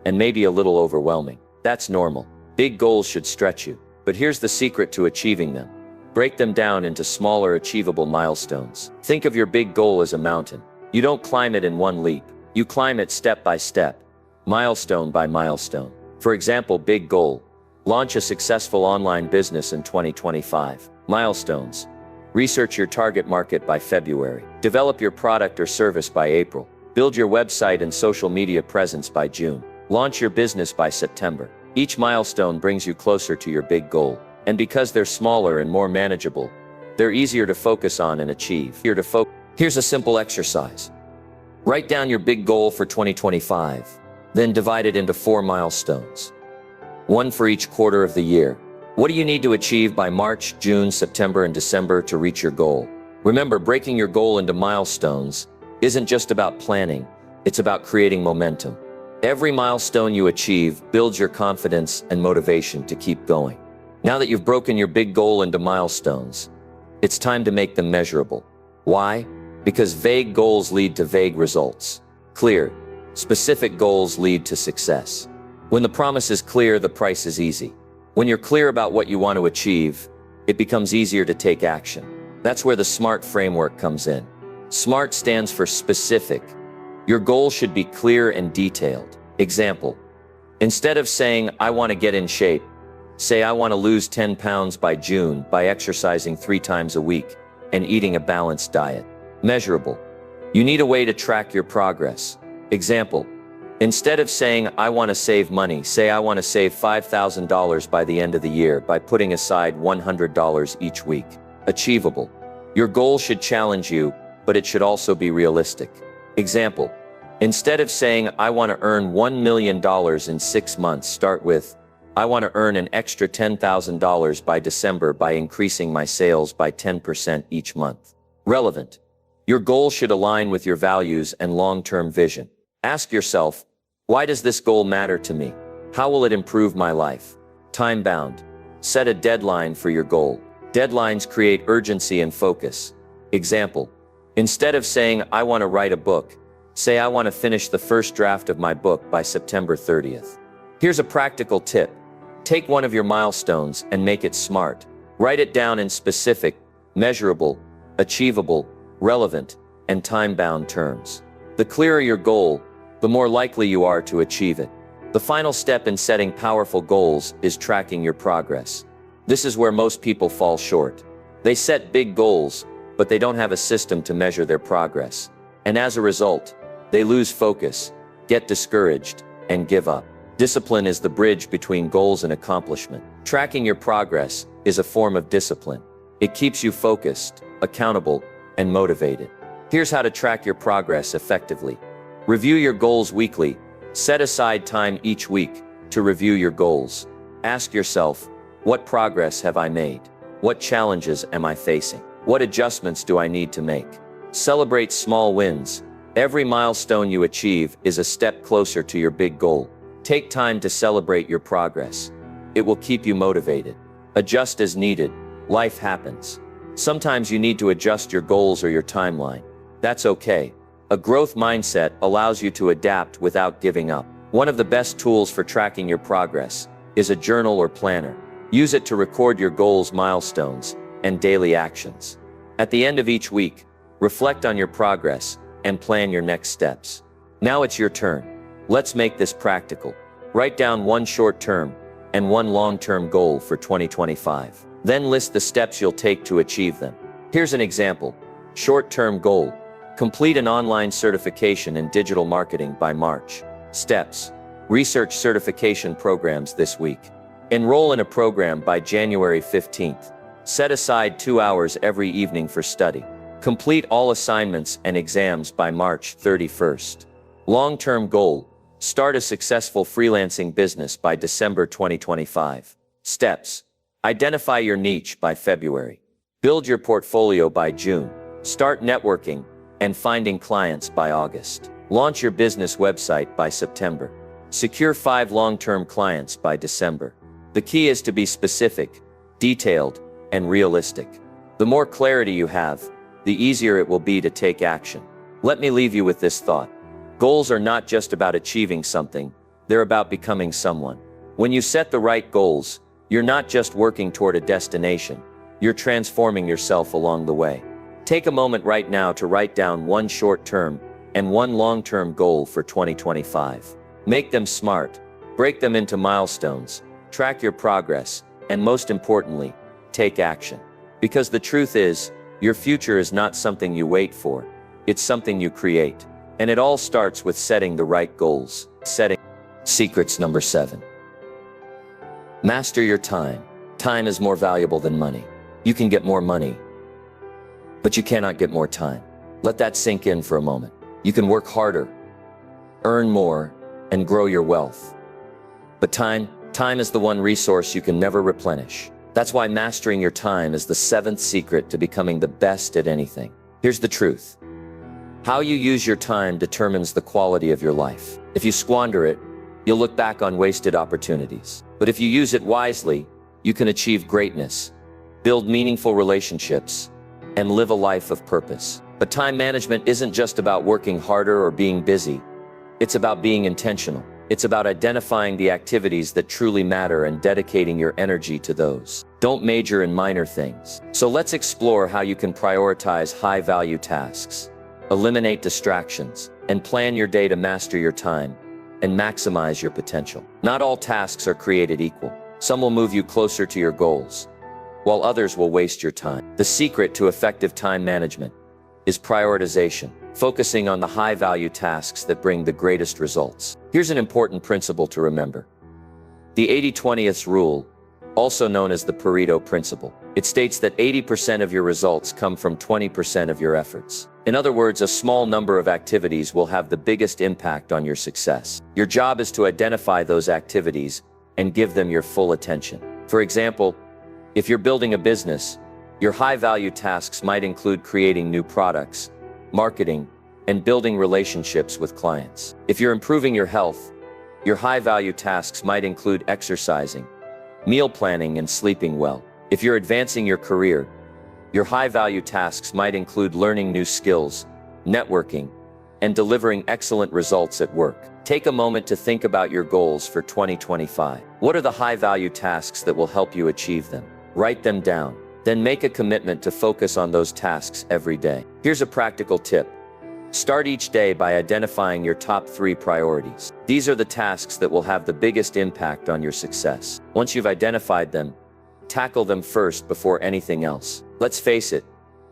and maybe a little overwhelming. That's normal. Big goals should stretch you. But here's the secret to achieving them. Break them down into smaller, achievable milestones. Think of your big goal as a mountain. You don't climb it in one leap. You climb it step by step, milestone by milestone. For example, big goal: launch a successful online business in 2025. Milestones: research your target market by February. Develop your product or service by April. Build your website and social media presence by June. Launch your business by September. Each milestone brings you closer to your big goal. And because they're smaller and more manageable, they're easier to focus on and achieve. Here's a simple exercise. Write down your big goal for 2025, then divide it into 4 milestones, one for each quarter of the year. What do you need to achieve by March, June, September, and December to reach your goal? Remember, breaking your goal into milestones isn't just about planning, it's about creating momentum. Every milestone you achieve builds your confidence and motivation to keep going. Now that you've broken your big goal into milestones, it's time to make them measurable. Why? Because vague goals lead to vague results. Clear, specific goals lead to success. When the promise is clear, the price is easy. When you're clear about what you want to achieve, it becomes easier to take action. That's where the SMART framework comes in. SMART stands for specific. Your goal should be clear and detailed. Example: instead of saying, "I want to get in shape," say, "I want to lose 10 pounds by June by exercising 3 times a week and eating a balanced diet." Measurable. You need a way to track your progress. Example: instead of saying, "I want to save money," say, "I want to save $5,000 by the end of the year by putting aside $100 each week." Achievable. Your goal should challenge you, but it should also be realistic. Example: instead of saying, "I want to earn $1 million in 6 months," start with, "I want to earn an extra $10,000 by December by increasing my sales by 10% each month." Relevant. Your goal should align with your values and long-term vision. Ask yourself, why does this goal matter to me? How will it improve my life? Time-bound. Set a deadline for your goal. Deadlines create urgency and focus. Example: instead of saying, "I want to write a book," say, "I want to finish the first draft of my book by September 30th. Here's a practical tip. Take one of your milestones and make it SMART. Write it down in specific, measurable, achievable, relevant, and time-bound terms. The clearer your goal, the more likely you are to achieve it. The final step in setting powerful goals is tracking your progress. This is where most people fall short. They set big goals, but they don't have a system to measure their progress. And as a result, they lose focus, get discouraged, and give up. Discipline is the bridge between goals and accomplishment. Tracking your progress is a form of discipline. It keeps you focused, accountable, and motivated. Here's how to track your progress effectively. Review your goals weekly. Set aside time each week to review your goals. Ask yourself, what progress have I made? What challenges am I facing? What adjustments do I need to make? Celebrate small wins. Every milestone you achieve is a step closer to your big goal. Take time to celebrate your progress. It will keep you motivated. Adjust as needed. Life happens. Sometimes you need to adjust your goals or your timeline. That's okay. A growth mindset allows you to adapt without giving up. One of the best tools for tracking your progress is a journal or planner. Use it to record your goals, milestones, and daily actions. At the end of each week, reflect on your progress and plan your next steps. Now it's your turn. Let's make this practical. Write down one short-term and one long-term goal for 2025. Then list the steps you'll take to achieve them. Here's an example. Short-term goal. Complete an online certification in digital marketing by March. Steps. Research certification programs this week. Enroll in a program by January 15th. Set aside 2 hours every evening for study. Complete all assignments and exams by March 31st. Long-term goal. Start a successful freelancing business by December 2025. Steps. Identify your niche by February. Build your portfolio by June. Start networking and finding clients by August. Launch your business website by September. Secure 5 long-term clients by December. The key is to be specific, detailed, and realistic. The more clarity you have, the easier it will be to take action. Let me leave you with this thought. Goals are not just about achieving something, they're about becoming someone. When you set the right goals, you're not just working toward a destination, you're transforming yourself along the way. Take a moment right now to write down one short-term and one long-term goal for 2025. Make them smart, break them into milestones, track your progress, and most importantly, take action. Because the truth is, your future is not something you wait for, it's something you create. And it all starts with setting the right goals. Secrets number 7. Master your time. Time is more valuable than money. You can get more money, but you cannot get more time. Let that sink in for a moment. You can work harder, earn more, and grow your wealth. But time is the one resource you can never replenish. That's why mastering your time is the 7th secret to becoming the best at anything. Here's the truth. How you use your time determines the quality of your life. If you squander it, you'll look back on wasted opportunities. But if you use it wisely, you can achieve greatness, build meaningful relationships, and live a life of purpose. But time management isn't just about working harder or being busy. It's about being intentional. It's about identifying the activities that truly matter and dedicating your energy to those. Don't major in minor things. So let's explore how you can prioritize high-value tasks, eliminate distractions, and plan your day to master your time and maximize your potential. Not all tasks are created equal. Some will move you closer to your goals, while others will waste your time. The secret to effective time management is prioritization, focusing on the high-value tasks that bring the greatest results. Here's an important principle to remember. The 80-20 rule, also known as the Pareto principle. It states that 80% of your results come from 20% of your efforts. In other words, a small number of activities will have the biggest impact on your success. Your job is to identify those activities and give them your full attention. For example, if you're building a business, your high-value tasks might include creating new products, marketing, and building relationships with clients. If you're improving your health, your high-value tasks might include exercising, meal planning, and sleeping well. If you're advancing your career, your high-value tasks might include learning new skills, networking, and delivering excellent results at work. Take a moment to think about your goals for 2025. What are the high-value tasks that will help you achieve them? Write them down. Then make a commitment to focus on those tasks every day. Here's a practical tip. Start each day by identifying your top 3 priorities. These are the tasks that will have the biggest impact on your success. Once you've identified them, tackle them first before anything else. Let's face it,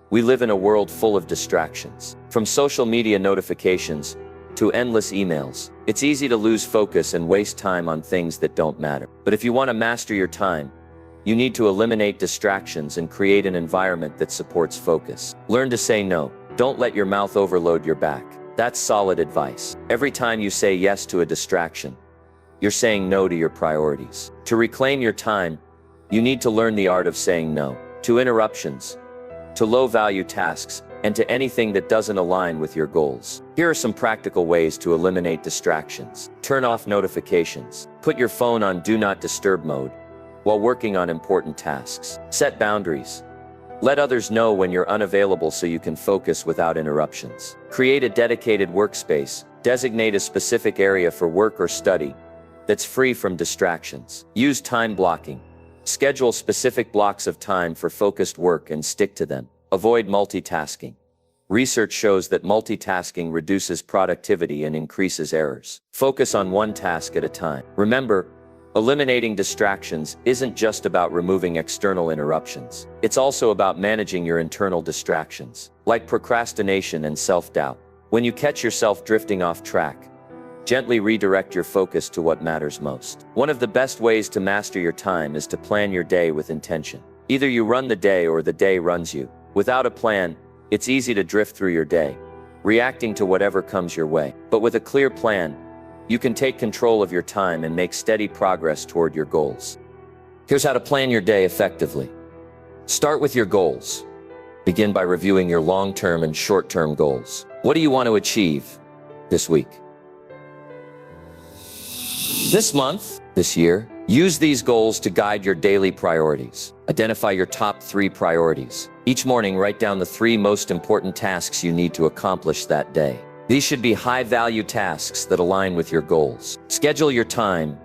we live in a world full of distractions. From social media notifications to endless emails, it's easy to lose focus and waste time on things that don't matter. But if you want to master your time, you need to eliminate distractions and create an environment that supports focus. Learn to say no. Don't let your mouth overload your back. That's solid advice. Every time you say yes to a distraction, you're saying no to your priorities. To reclaim your time, you need to learn the art of saying no to interruptions, to low-value tasks, and to anything that doesn't align with your goals. Here are some practical ways to eliminate distractions. Turn off notifications. Put your phone on Do Not Disturb mode while working on important tasks. Set boundaries. Let others know when you're unavailable so you can focus without interruptions. Create a dedicated workspace. Designate a specific area for work or study that's free from distractions. Use time blocking. Schedule specific blocks of time for focused work and stick to them. Avoid multitasking. Research shows that multitasking reduces productivity and increases errors. Focus on one task at a time. Remember, Eliminating distractions isn't just about removing external interruptions. It's also about managing your internal distractions, like procrastination and self-doubt. When you catch yourself drifting off track, gently redirect your focus to what matters most. One of the best ways to master your time is to plan your day with intention. Either you run the day or the day runs you. Without a plan, it's easy to drift through your day, reacting to whatever comes your way. But with a clear plan, you can take control of your time and make steady progress toward your goals. Here's how to plan your day effectively. Start with your goals. Begin by reviewing your long-term and short-term goals. What do you want to achieve this week? This month, this year, use these goals to guide your daily priorities. Identify your top 3 priorities. Each morning, write down the 3 most important tasks you need to accomplish that day. These should be high-value tasks that align with your goals. Schedule your time.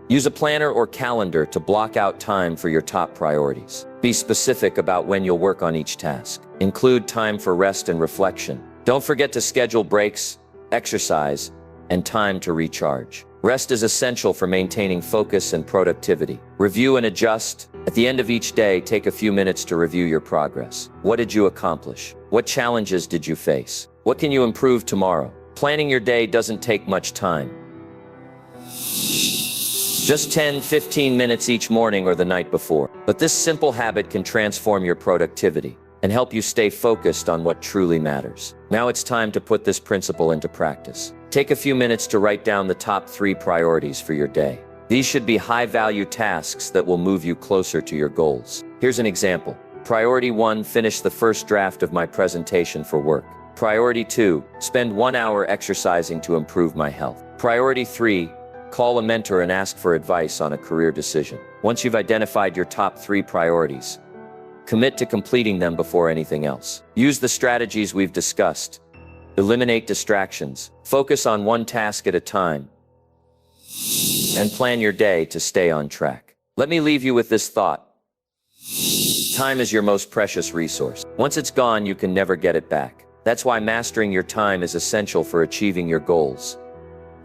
Use a planner or calendar to block out time for your top priorities. Be specific about when you'll work on each task. Include time for rest and reflection. Don't forget to schedule breaks, exercise, and time to recharge. Rest is essential for maintaining focus and productivity. Review and adjust. At the end of each day, take a few minutes to review your progress. What did you accomplish? What challenges did you face? What can you improve tomorrow? Planning your day doesn't take much time. Just 10-15 minutes each morning or the night before. But this simple habit can transform your productivity and help you stay focused on what truly matters. Now it's time to put this principle into practice. Take a few minutes to write down the top 3 priorities for your day. These should be high-value tasks that will move you closer to your goals. Here's an example. Priority 1, finish the first draft of my presentation for work. Priority 2, spend 1 hour exercising to improve my health. Priority 3, call a mentor and ask for advice on a career decision. Once you've identified your top 3 priorities, commit to completing them before anything else. Use the strategies we've discussed. Eliminate distractions. Focus on one task at a time. And plan your day to stay on track. Let me leave you with this thought. Time is your most precious resource. Once it's gone, you can never get it back. That's why mastering your time is essential for achieving your goals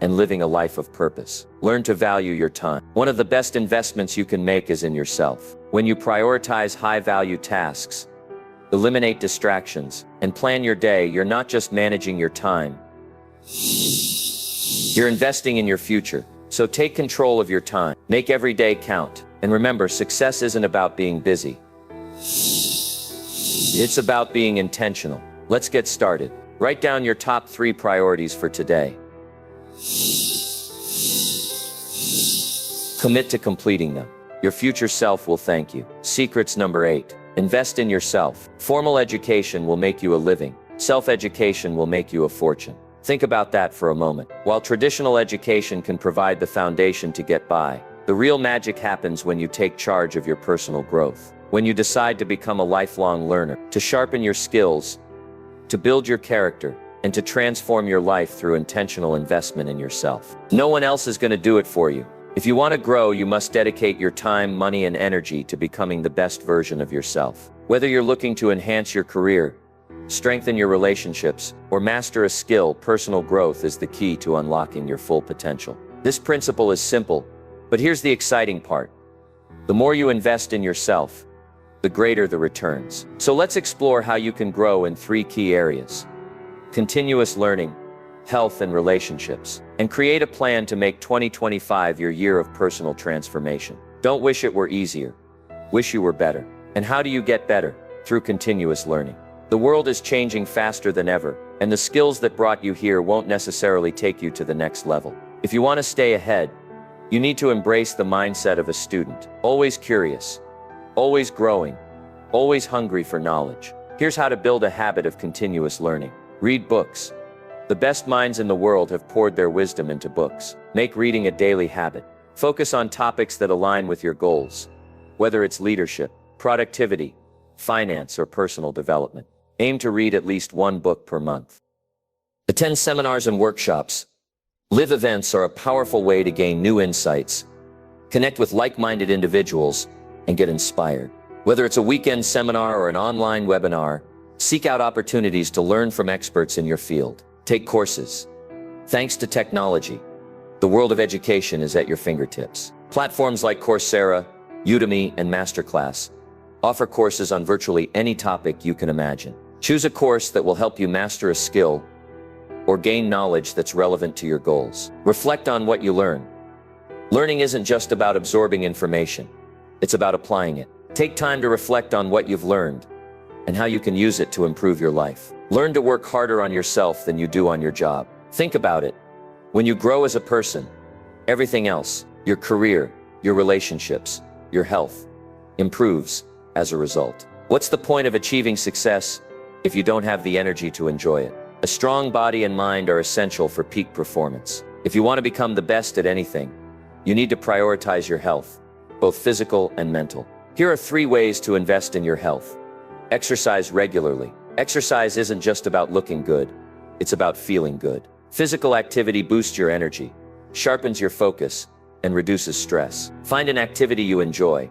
and living a life of purpose. Learn to value your time. One of the best investments you can make is in yourself. When you prioritize high-value tasks, eliminate distractions, and plan your day, you're not just managing your time. You're investing in your future. So take control of your time. Make every day count. And remember, success isn't about being busy. It's about being intentional. Let's get started. Write down your top 3 priorities for today. Commit to completing them. Your future self will thank you. Secrets number 8. Invest in yourself. Formal education will make you a living. Self-education will make you a fortune. Think about that for a moment. While traditional education can provide the foundation to get by, the real magic happens when you take charge of your personal growth. When you decide to become a lifelong learner, to sharpen your skills, to build your character, and to transform your life through intentional investment in yourself. No one else is going to do it for you. If you want to grow, you must dedicate your time, money, and energy to becoming the best version of yourself. Whether you're looking to enhance your career, strengthen your relationships, or master a skill, personal growth is the key to unlocking your full potential. This principle is simple, but here's the exciting part. The more you invest in yourself, the greater the returns. So let's explore how you can grow in 3 key areas: continuous learning, health, and relationships. And create a plan to make 2025 your year of personal transformation. Don't wish it were easier. Wish you were better. And how do you get better? Through continuous learning. The world is changing faster than ever, and the skills that brought you here won't necessarily take you to the next level. If you want to stay ahead, you need to embrace the mindset of a student. Always curious, always growing, always hungry for knowledge. Here's how to build a habit of continuous learning. Read books. The best minds in the world have poured their wisdom into books. Make reading a daily habit. Focus on topics that align with your goals, whether it's leadership, productivity, finance, or personal development. Aim to read at least 1 book per month. Attend seminars and workshops. Live events are a powerful way to gain new insights, connect with like-minded individuals, and get inspired. Whether it's a weekend seminar or an online webinar, seek out opportunities to learn from experts in your field. Take courses. Thanks to technology, the world of education is at your fingertips. Platforms like Coursera, Udemy, and Masterclass offer courses on virtually any topic you can imagine. Choose a course that will help you master a skill or gain knowledge that's relevant to your goals. Reflect on what you learn. Learning isn't just about absorbing information. It's about applying it. Take time to reflect on what you've learned and how you can use it to improve your life. Learn to work harder on yourself than you do on your job. Think about it. When you grow as a person, everything else, your career, your relationships, your health, improves as a result. What's the point of achieving success if you don't have the energy to enjoy it? A strong body and mind are essential for peak performance. If you want to become the best at anything, you need to prioritize your health, both physical and mental. Here are 3 ways to invest in your health. Exercise regularly. Exercise isn't just about looking good, it's about feeling good. Physical activity boosts your energy, sharpens your focus, and reduces stress. Find an activity you enjoy,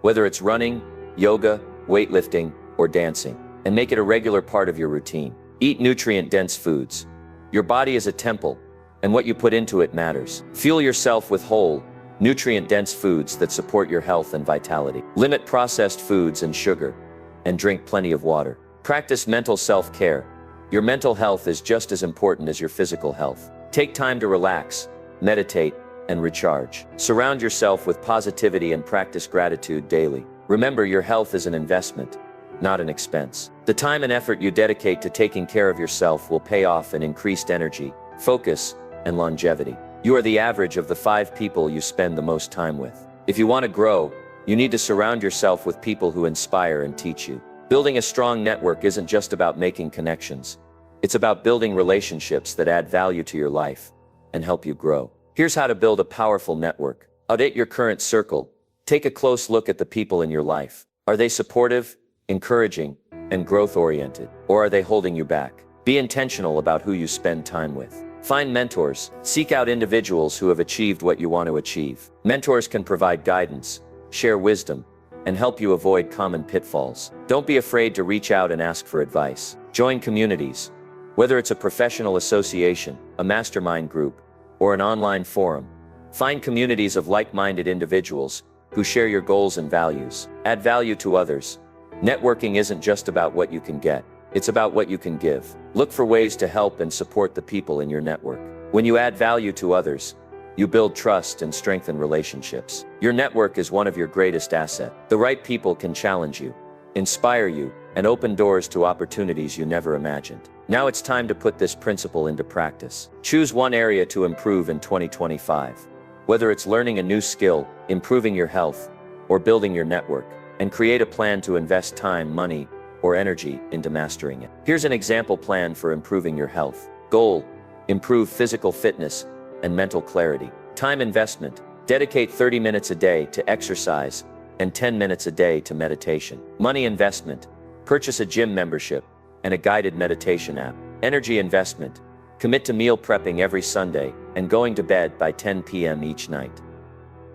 whether it's running, yoga, weightlifting, or dancing, and make it a regular part of your routine. Eat nutrient-dense foods. Your body is a temple, and what you put into it matters. Fuel yourself with whole, nutrient-dense foods that support your health and vitality. Limit processed foods and sugar, and drink plenty of water. Practice mental self-care. Your mental health is just as important as your physical health. Take time to relax, meditate, and recharge. Surround yourself with positivity and practice gratitude daily. Remember, your health is an investment, not an expense. The time and effort you dedicate to taking care of yourself will pay off in increased energy, focus, and longevity. You are the average of the 5 people you spend the most time with. If you want to grow, you need to surround yourself with people who inspire and teach you. Building a strong network isn't just about making connections. It's about building relationships that add value to your life and help you grow. Here's how to build a powerful network. Audit your current circle. Take a close look at the people in your life. Are they supportive, encouraging, and growth-oriented? Or are they holding you back? Be intentional about who you spend time with. Find mentors. Seek out individuals who have achieved what you want to achieve. Mentors can provide guidance, share wisdom, and help you avoid common pitfalls. Don't be afraid to reach out and ask for advice. Join communities. Whether it's a professional association, a mastermind group, or an online forum, find communities of like-minded individuals who share your goals and values. Add value to others. Networking isn't just about what you can get. It's about what you can give. Look for ways to help and support the people in your network. When you add value to others, you build trust and strengthen relationships. Your network is one of your greatest assets. The right people can challenge you, inspire you, and open doors to opportunities you never imagined. Now it's time to put this principle into practice. Choose one area to improve in 2025. Whether it's learning a new skill, improving your health, or building your network, and create a plan to invest time, money, or energy into mastering it. Here's an example plan for improving your health. Goal: improve physical fitness and mental clarity. Time investment: dedicate 30 minutes a day to exercise and 10 minutes a day to meditation. Money investment: purchase a gym membership and a guided meditation app. Energy investment: commit to meal prepping every Sunday and going to bed by 10 p.m. each night.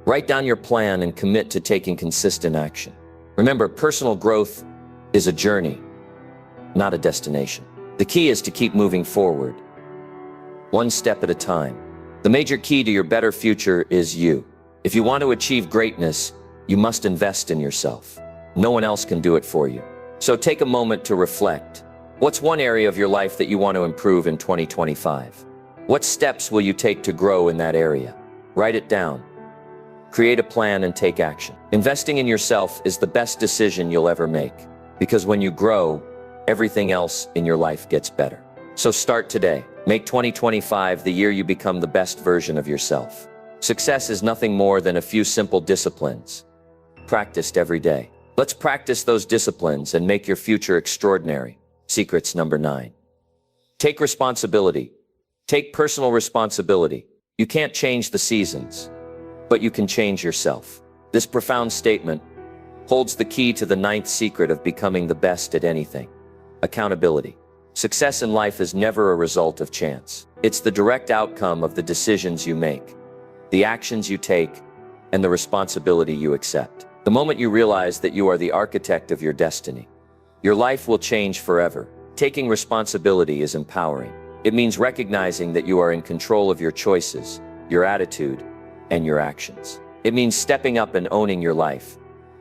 Write down your plan and commit to taking consistent action. Remember, personal growth is a journey, not a destination. The key is to keep moving forward, one step at a time. The major key to your better future is you. If you want to achieve greatness, you must invest in yourself. No one else can do it for you. So take a moment to reflect. What's one area of your life that you want to improve in 2025? What steps will you take to grow in that area? Write it down. Create a plan and take action. Investing in yourself is the best decision you'll ever make, because when you grow, everything else in your life gets better. So start today. Make 2025 the year you become the best version of yourself. Success is nothing more than a few simple disciplines, practiced every day. Let's practice those disciplines and make your future extraordinary. Secrets number 9. Take responsibility. Take personal responsibility. You can't change the seasons, but you can change yourself. This profound statement holds the key to the 9th secret of becoming the best at anything: accountability. Success in life is never a result of chance. It's the direct outcome of the decisions you make, the actions you take, and the responsibility you accept. The moment you realize that you are the architect of your destiny, your life will change forever. Taking responsibility is empowering. It means recognizing that you are in control of your choices, your attitude, and your actions. It means stepping up and owning your life,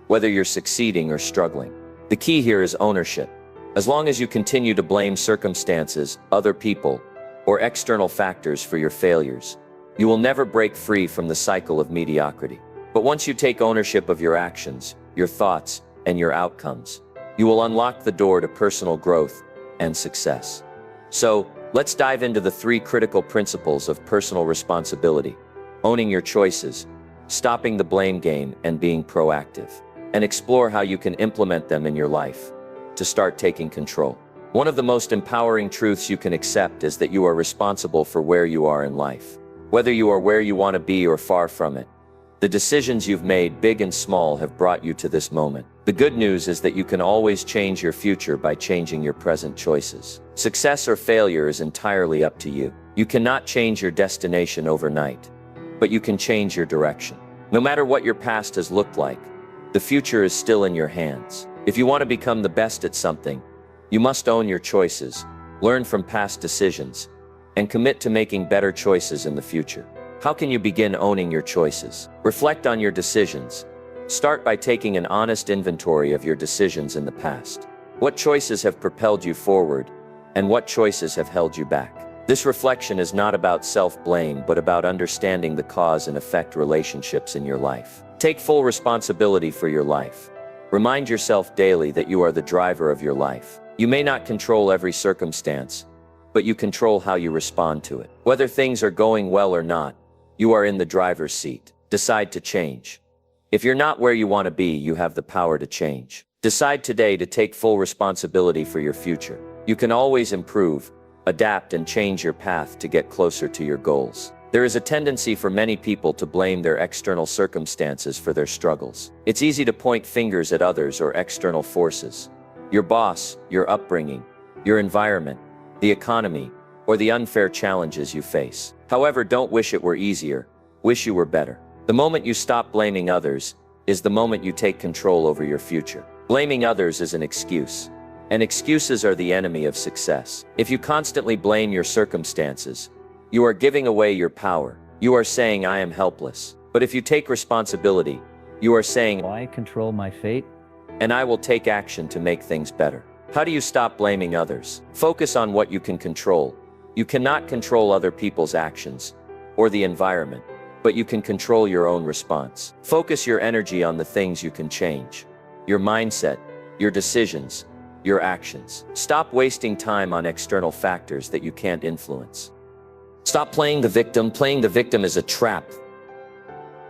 whether you're succeeding or struggling. The key here is ownership. As long as you continue to blame circumstances, other people, or external factors for your failures, you will never break free from the cycle of mediocrity. But once you take ownership of your actions, your thoughts, and your outcomes, you will unlock the door to personal growth and success. So, let's dive into the 3 critical principles of personal responsibility: owning your choices, stopping the blame game, and being proactive, and explore how you can implement them in your life to start taking control. One of the most empowering truths you can accept is that you are responsible for where you are in life. Whether you are where you want to be or far from it, the decisions you've made, big and small, have brought you to this moment. The good news is that you can always change your future by changing your present choices. Success or failure is entirely up to you. You cannot change your destination overnight, but you can change your direction. No matter what your past has looked like, the future is still in your hands. If you want to become the best at something, you must own your choices, learn from past decisions, and commit to making better choices in the future. How can you begin owning your choices? Reflect on your decisions. Start by taking an honest inventory of your decisions in the past. What choices have propelled you forward, and what choices have held you back? This reflection is not about self-blame, but about understanding the cause and effect relationships in your life. Take full responsibility for your life. Remind yourself daily that you are the driver of your life. You may not control every circumstance, but you control how you respond to it. Whether things are going well or not, you are in the driver's seat. Decide to change. If you're not where you want to be, you have the power to change. Decide today to take full responsibility for your future. You can always improve, adapt, and change your path to get closer to your goals. There is a tendency for many people to blame their external circumstances for their struggles. It's easy to point fingers at others or external forces. Your boss, your upbringing, your environment, the economy, or the unfair challenges you face. However, don't wish it were easier. Wish you were better. The moment you stop blaming others is the moment you take control over your future. Blaming others is an excuse, and excuses are the enemy of success. If you constantly blame your circumstances, you are giving away your power. You are saying, "I am helpless." But if you take responsibility, you are saying, "I control my fate, and I will take action to make things better." How do you stop blaming others? Focus on what you can control. You cannot control other people's actions or the environment, but you can control your own response. Focus your energy on the things you can change: your mindset, your decisions, your actions. Stop wasting time on external factors that you can't influence. Stop playing the victim. Playing the victim is a trap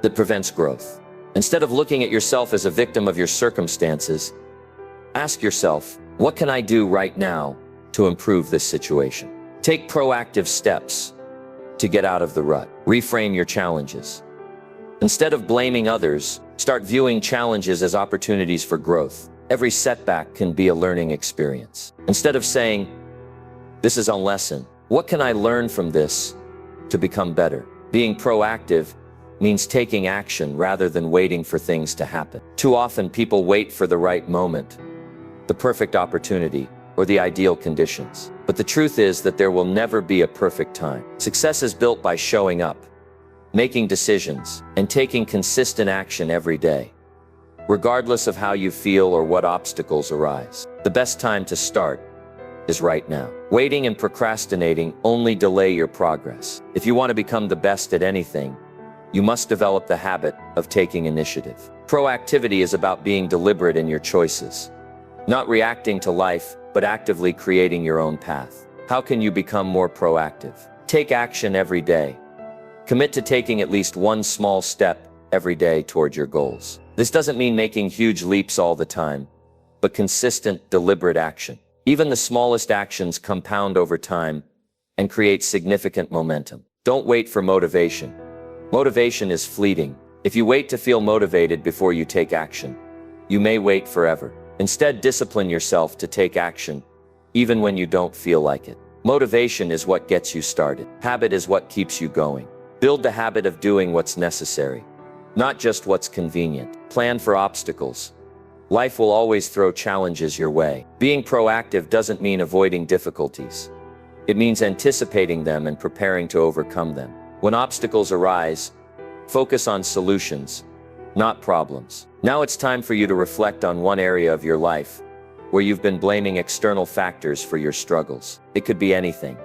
that prevents growth. Instead of looking at yourself as a victim of your circumstances, ask yourself, what can I do right now to improve this situation? Take proactive steps to get out of the rut. Reframe your challenges. Instead of blaming others, start viewing challenges as opportunities for growth. Every setback can be a learning experience. Instead of saying, "This is a lesson, what can I learn from this to become better?" Being proactive means taking action rather than waiting for things to happen. Too often people wait for the right moment, the perfect opportunity, or the ideal conditions. But the truth is that there will never be a perfect time. Success is built by showing up, making decisions, and taking consistent action every day, regardless of how you feel or what obstacles arise. The best time to start is right now. Waiting and procrastinating only delay your progress. If you want to become the best at anything, you must develop the habit of taking initiative. Proactivity is about being deliberate in your choices, not reacting to life, but actively creating your own path. How can you become more proactive? Take action every day. Commit to taking at least one small step every day toward your goals. This doesn't mean making huge leaps all the time, but consistent, deliberate action. Even the smallest actions compound over time and create significant momentum. Don't wait for motivation. Motivation is fleeting. If you wait to feel motivated before you take action, you may wait forever. Instead, discipline yourself to take action, even when you don't feel like it. Motivation is what gets you started. Habit is what keeps you going. Build the habit of doing what's necessary, not just what's convenient. Plan for obstacles. Life will always throw challenges your way. Being proactive doesn't mean avoiding difficulties. It means anticipating them and preparing to overcome them. When obstacles arise, Focus on solutions, not problems. Now it's time for you to reflect on one area of your life where you've been blaming external factors for your struggles. It could be anything: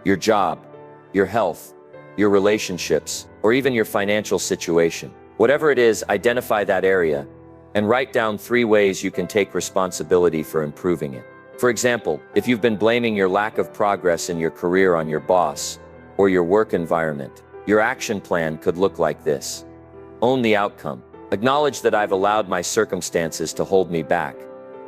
your job, your health, your relationships, or even your financial situation. Whatever it is, identify that area and write down 3 ways you can take responsibility for improving it. For example, if you've been blaming your lack of progress in your career on your boss or your work environment, your action plan could look like this. Own the outcome. Acknowledge that I've allowed my circumstances to hold me back,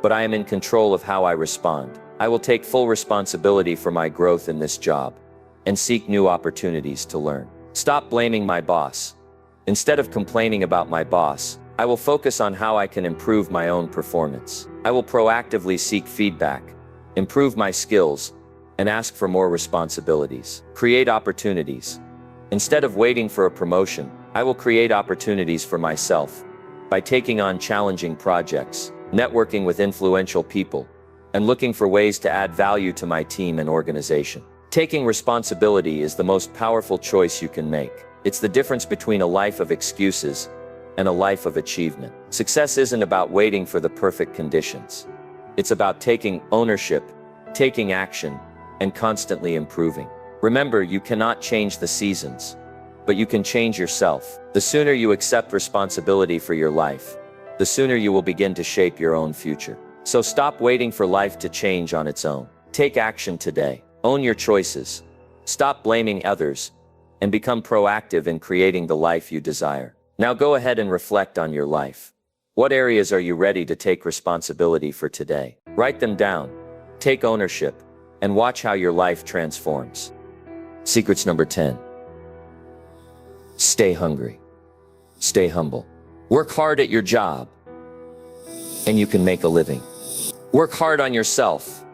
but I am in control of how I respond. I will take full responsibility for my growth in this job and seek new opportunities to learn. Stop blaming my boss. Instead of complaining about my boss, I will focus on how I can improve my own performance. I will proactively seek feedback, improve my skills, and ask for more responsibilities. Create opportunities. Instead of waiting for a promotion, I will create opportunities for myself by taking on challenging projects, networking with influential people, and looking for ways to add value to my team and organization. Taking responsibility is the most powerful choice you can make. It's the difference between a life of excuses and a life of achievement. Success isn't about waiting for the perfect conditions. It's about taking ownership, taking action, and constantly improving. Remember, you cannot change the seasons, but you can change yourself. The sooner you accept responsibility for your life, the sooner you will begin to shape your own future. So stop waiting for life to change on its own. Take action today. Own your choices. Stop blaming others and become proactive in creating the life you desire. Now go ahead and reflect on your life. What areas are you ready to take responsibility for today? Write them down, take ownership, and watch how your life transforms. Secrets number 10. Stay hungry. Stay humble. Work hard at your job, and you can make a living. Work hard on yourself,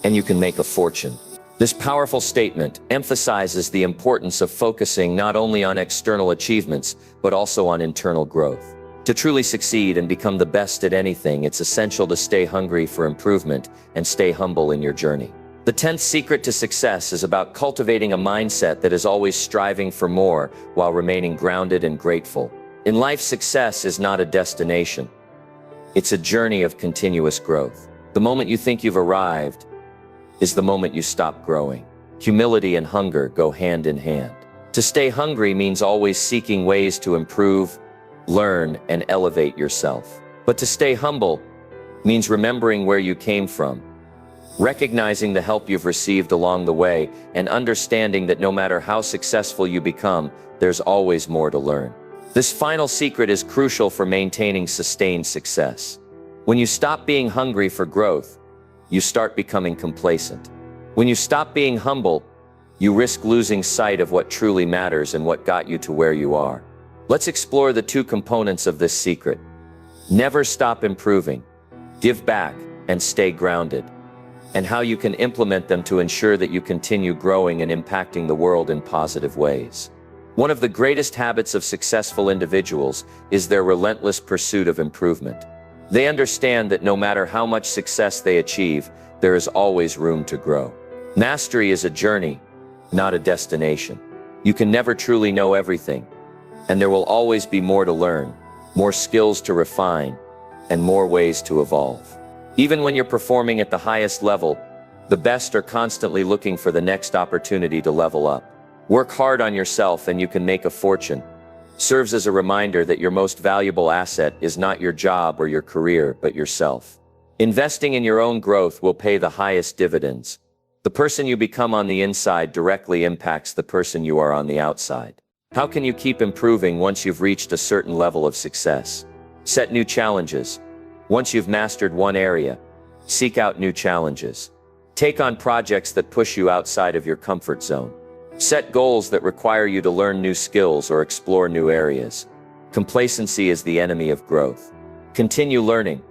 and you can make a fortune. This powerful statement emphasizes the importance of focusing not only on external achievements, but also on internal growth. To truly succeed and become the best at anything, it's essential to stay hungry for improvement and stay humble in your journey. The 10th secret to success is about cultivating a mindset that is always striving for more while remaining grounded and grateful. In life, success is not a destination. It's a journey of continuous growth. The moment you think you've arrived is the moment you stop growing. Humility and hunger go hand in hand. To stay hungry means always seeking ways to improve, learn, and elevate yourself. But to stay humble means remembering where you came from, recognizing the help you've received along the way, and understanding that no matter how successful you become, there's always more to learn. This final secret is crucial for maintaining sustained success. When you stop being hungry for growth, you start becoming complacent. When you stop being humble, you risk losing sight of what truly matters and what got you to where you are. Let's explore the 2 components of this secret. Never stop improving, give back, and stay grounded, and how you can implement them to ensure that you continue growing and impacting the world in positive ways. One of the greatest habits of successful individuals is their relentless pursuit of improvement. They understand that no matter how much success they achieve, there is always room to grow. Mastery is a journey, not a destination. You can never truly know everything, and there will always be more to learn, more skills to refine, and more ways to evolve. Even when you're performing at the highest level, the best are constantly looking for the next opportunity to level up. Work hard on yourself and you can make a fortune serves as a reminder that your most valuable asset is not your job or your career, but yourself. Investing in your own growth will pay the highest dividends. The person you become on the inside directly impacts the person you are on the outside. How can you keep improving once you've reached a certain level of success? Set new challenges. Once you've mastered one area, seek out new challenges. Take on projects that push you outside of your comfort zone. Set goals that require you to learn new skills or explore new areas. Complacency is the enemy of growth. Continue learning.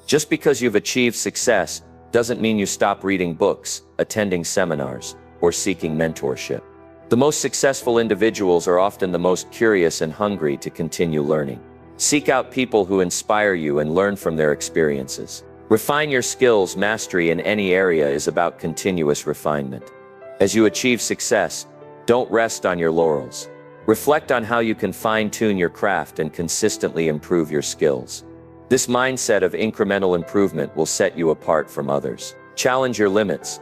Just because you've achieved success doesn't mean you stop reading books, attending seminars, or seeking mentorship. The most successful individuals are often the most curious and hungry to continue learning. Seek out people who inspire you and learn from their experiences. Refine your skills. Mastery in any area is about continuous refinement. As you achieve success, don't rest on your laurels. Reflect on how you can fine-tune your craft and consistently improve your skills. This mindset of incremental improvement will set you apart from others. Challenge your limits.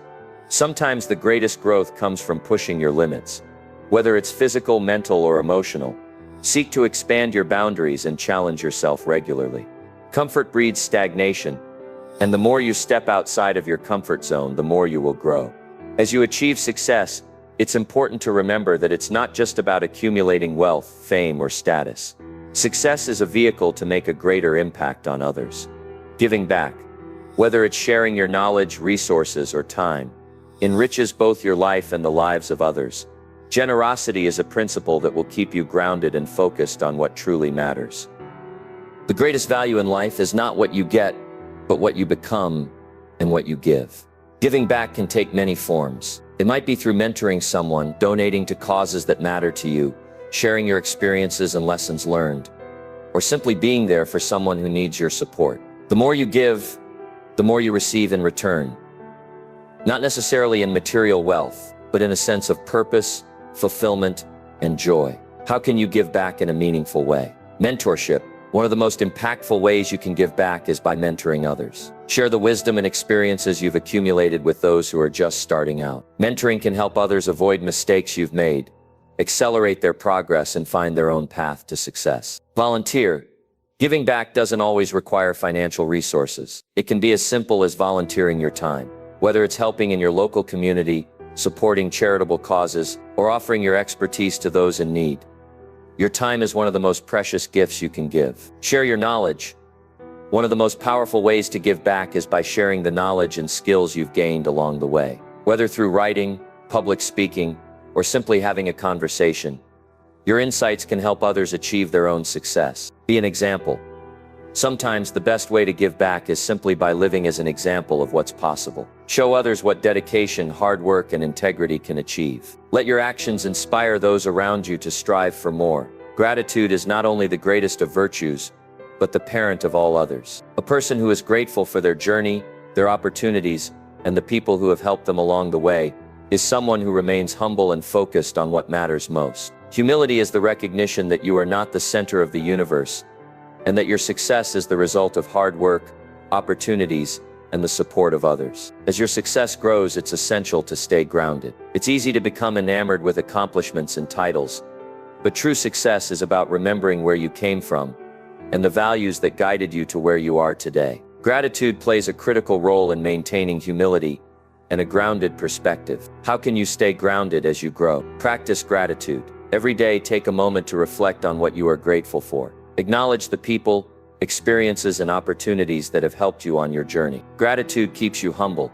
Sometimes the greatest growth comes from pushing your limits. Whether it's physical, mental, or emotional, seek to expand your boundaries and challenge yourself regularly. Comfort breeds stagnation, and the more you step outside of your comfort zone, the more you will grow. As you achieve success, it's important to remember that it's not just about accumulating wealth, fame, or status. Success is a vehicle to make a greater impact on others. Giving back, whether it's sharing your knowledge, resources, or time, enriches both your life and the lives of others. Generosity is a principle that will keep you grounded and focused on what truly matters. The greatest value in life is not what you get, but what you become and what you give. Giving back can take many forms. It might be through mentoring someone, donating to causes that matter to you, sharing your experiences and lessons learned, or simply being there for someone who needs your support. The more you give, the more you receive in return. Not necessarily in material wealth, but in a sense of purpose, fulfillment, and joy. How can you give back in a meaningful way? Mentorship. One of the most impactful ways you can give back is by mentoring others. Share the wisdom and experiences you've accumulated with those who are just starting out. Mentoring can help others avoid mistakes you've made, accelerate their progress, and find their own path to success. Volunteer. Giving back doesn't always require financial resources. It can be as simple as volunteering your time. Whether it's helping in your local community, supporting charitable causes, or offering your expertise to those in need. Your time is one of the most precious gifts you can give. Share your knowledge. One of the most powerful ways to give back is by sharing the knowledge and skills you've gained along the way. Whether through writing, public speaking, or simply having a conversation, your insights can help others achieve their own success. Be an example. Sometimes the best way to give back is simply by living as an example of what's possible. Show others what dedication, hard work, and integrity can achieve. Let your actions inspire those around you to strive for more. Gratitude is not only the greatest of virtues, but the parent of all others. A person who is grateful for their journey, their opportunities, and the people who have helped them along the way is someone who remains humble and focused on what matters most. Humility is the recognition that you are not the center of the universe, and that your success is the result of hard work, opportunities, and the support of others. As your success grows, it's essential to stay grounded. It's easy to become enamored with accomplishments and titles, but true success is about remembering where you came from and the values that guided you to where you are today. Gratitude plays a critical role in maintaining humility and a grounded perspective. How can you stay grounded as you grow? Practice gratitude. Every day, take a moment to reflect on what you are grateful for. Acknowledge the people, experiences, and opportunities that have helped you on your journey. Gratitude keeps you humble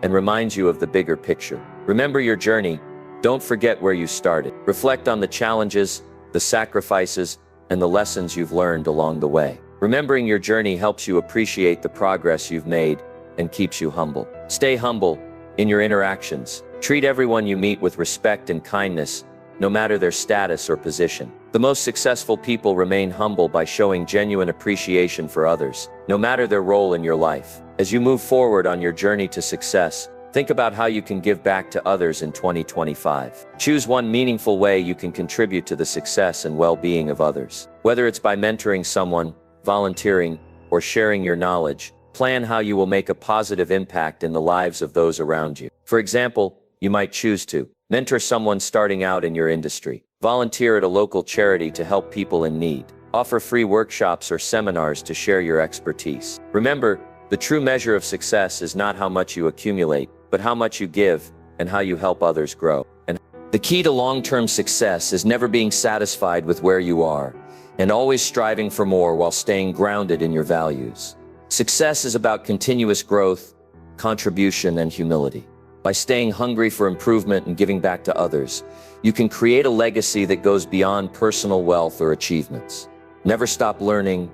and reminds you of the bigger picture. Remember your journey. Don't forget where you started. Reflect on the challenges, the sacrifices, and the lessons you've learned along the way. Remembering your journey helps you appreciate the progress you've made and keeps you humble. Stay humble in your interactions. Treat everyone you meet with respect and kindness, no matter their status or position. The most successful people remain humble by showing genuine appreciation for others, no matter their role in your life. As you move forward on your journey to success, think about how you can give back to others in 2025. Choose one meaningful way you can contribute to the success and well-being of others. Whether it's by mentoring someone, volunteering, or sharing your knowledge, plan how you will make a positive impact in the lives of those around you. For example, you might choose to mentor someone starting out in your industry, volunteer at a local charity to help people in need, offer free workshops or seminars to share your expertise. Remember, the true measure of success is not how much you accumulate, but how much you give and how you help others grow. And the key to long-term success is never being satisfied with where you are and always striving for more while staying grounded in your values. Success is about continuous growth, contribution, and humility. By staying hungry for improvement and giving back to others, you can create a legacy that goes beyond personal wealth or achievements. Never stop learning,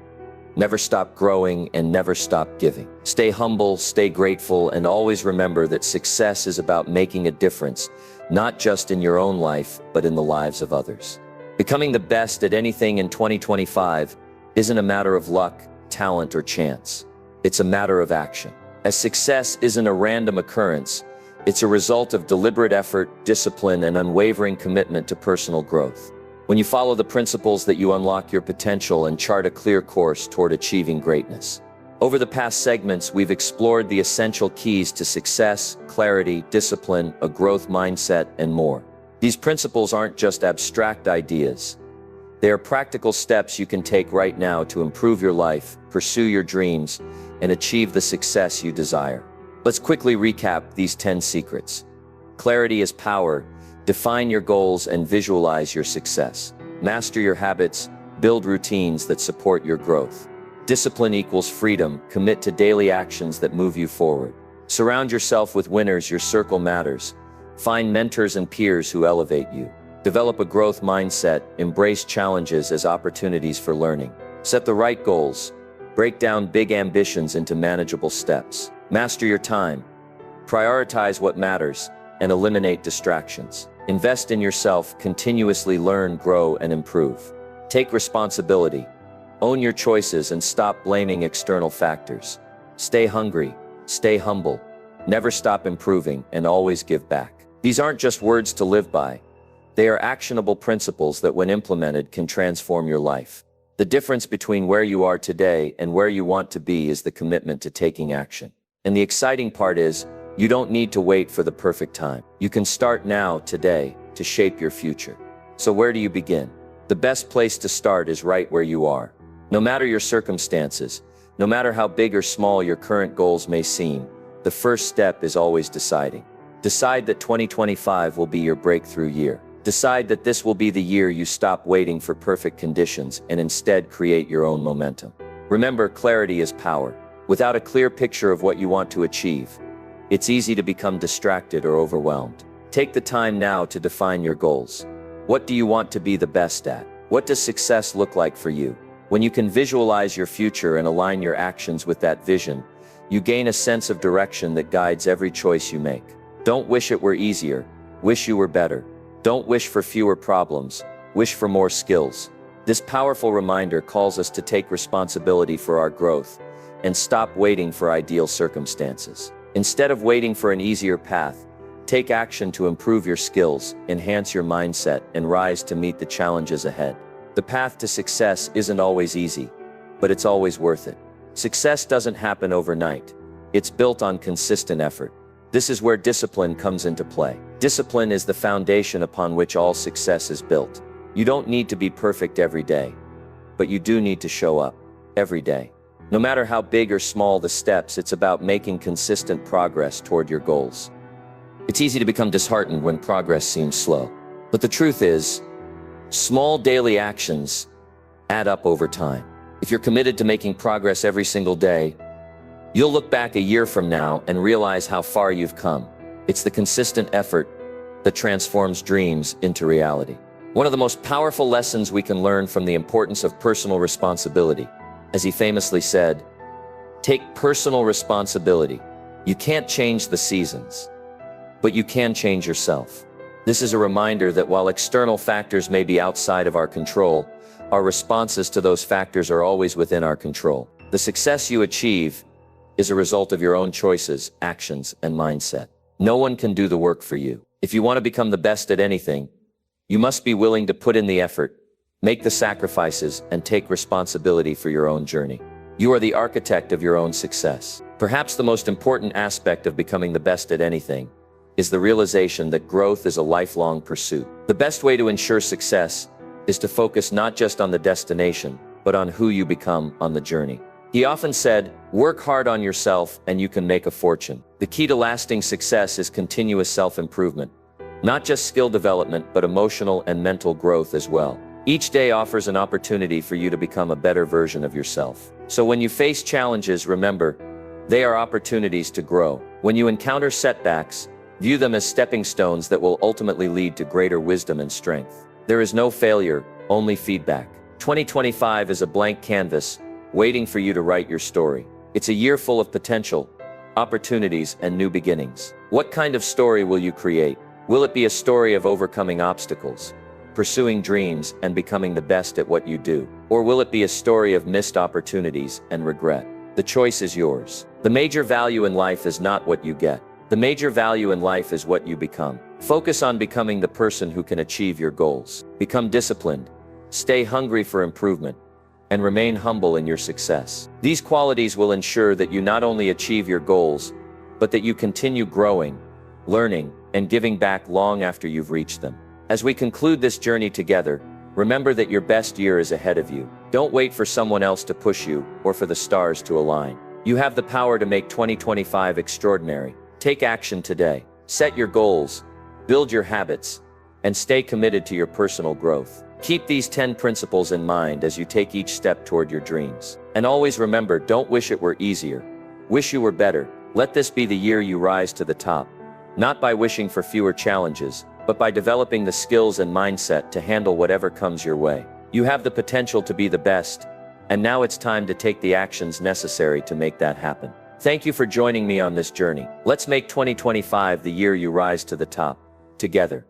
never stop growing, and never stop giving. Stay humble, stay grateful, and always remember that success is about making a difference, not just in your own life, but in the lives of others. Becoming the best at anything in 2025 isn't a matter of luck, talent, or chance. It's a matter of action. As success isn't a random occurrence, it's a result of deliberate effort, discipline, and unwavering commitment to personal growth. When you follow the principles that you unlock your potential and chart a clear course toward achieving greatness. Over the past segments, we've explored the essential keys to success, clarity, discipline, a growth mindset, and more. These principles aren't just abstract ideas. They are practical steps you can take right now to improve your life, pursue your dreams, and achieve the success you desire. Let's quickly recap these 10 secrets. Clarity is power. Define your goals and visualize your success. Master your habits. Build routines that support your growth. Discipline equals freedom. Commit to daily actions that move you forward. Surround yourself with winners. Your circle matters. Find mentors and peers who elevate you. Develop a growth mindset. Embrace challenges as opportunities for learning. Set the right goals. Break down big ambitions into manageable steps. Master your time. Prioritize what matters and eliminate distractions. Invest in yourself. Continuously learn, grow, and improve. Take responsibility. Own your choices and stop blaming external factors. Stay hungry. Stay humble. Never stop improving and always give back. These aren't just words to live by. They are actionable principles that, when implemented, can transform your life. The difference between where you are today and where you want to be is the commitment to taking action. And the exciting part is, you don't need to wait for the perfect time. You can start now, today, to shape your future. So where do you begin? The best place to start is right where you are. No matter your circumstances, no matter how big or small your current goals may seem, the first step is always deciding. Decide that 2025 will be your breakthrough year. Decide that this will be the year you stop waiting for perfect conditions and instead create your own momentum. Remember, clarity is power. Without a clear picture of what you want to achieve, it's easy to become distracted or overwhelmed. Take the time now to define your goals. What do you want to be the best at? What does success look like for you? When you can visualize your future and align your actions with that vision, you gain a sense of direction that guides every choice you make. Don't wish it were easier. Wish you were better. Don't wish for fewer problems. Wish for more skills. This powerful reminder calls us to take responsibility for our growth and stop waiting for ideal circumstances. Instead of waiting for an easier path, take action to improve your skills, enhance your mindset, and rise to meet the challenges ahead. The path to success isn't always easy, but it's always worth it. Success doesn't happen overnight. It's built on consistent effort. This is where discipline comes into play. Discipline is the foundation upon which all success is built. You don't need to be perfect every day, but you do need to show up every day. No matter how big or small the steps, it's about making consistent progress toward your goals. It's easy to become disheartened when progress seems slow. But the truth is, small daily actions add up over time. If you're committed to making progress every single day, you'll look back a year from now and realize how far you've come. It's the consistent effort that transforms dreams into reality. One of the most powerful lessons we can learn from the importance of personal responsibility. As he famously said, take personal responsibility. You can't change the seasons, but you can change yourself. This is a reminder that while external factors may be outside of our control, our responses to those factors are always within our control. The success you achieve is a result of your own choices, actions, and mindset. No one can do the work for you. If you want to become the best at anything, you must be willing to put in the effort, make the sacrifices, and take responsibility for your own journey. You are the architect of your own success. Perhaps the most important aspect of becoming the best at anything is the realization that growth is a lifelong pursuit. The best way to ensure success is to focus not just on the destination, but on who you become on the journey. He often said, work hard on yourself and you can make a fortune. The key to lasting success is continuous self-improvement. Not just skill development, but emotional and mental growth as well. Each day offers an opportunity for you to become a better version of yourself. So when you face challenges, remember, they are opportunities to grow. When you encounter setbacks, view them as stepping stones that will ultimately lead to greater wisdom and strength. There is no failure, only feedback. 2025 is a blank canvas, waiting for you to write your story. It's a year full of potential, opportunities, and new beginnings. What kind of story will you create? Will it be a story of overcoming obstacles, pursuing dreams, and becoming the best at what you do? Or will it be a story of missed opportunities and regret? The choice is yours. The major value in life is not what you get. The major value in life is what you become. Focus on becoming the person who can achieve your goals. Become disciplined, stay hungry for improvement, and remain humble in your success. These qualities will ensure that you not only achieve your goals, but that you continue growing, learning, and giving back long after you've reached them. As we conclude this journey together, remember that your best year is ahead of you. Don't wait for someone else to push you or for the stars to align. You have the power to make 2025 extraordinary. Take action today. Set your goals, build your habits, and stay committed to your personal growth. Keep these 10 principles in mind as you take each step toward your dreams. And always remember, don't wish it were easier. Wish you were better. Let this be the year you rise to the top. Not by wishing for fewer challenges, but by developing the skills and mindset to handle whatever comes your way. You have the potential to be the best, and now it's time to take the actions necessary to make that happen. Thank you for joining me on this journey. Let's make 2025 the year you rise to the top, together.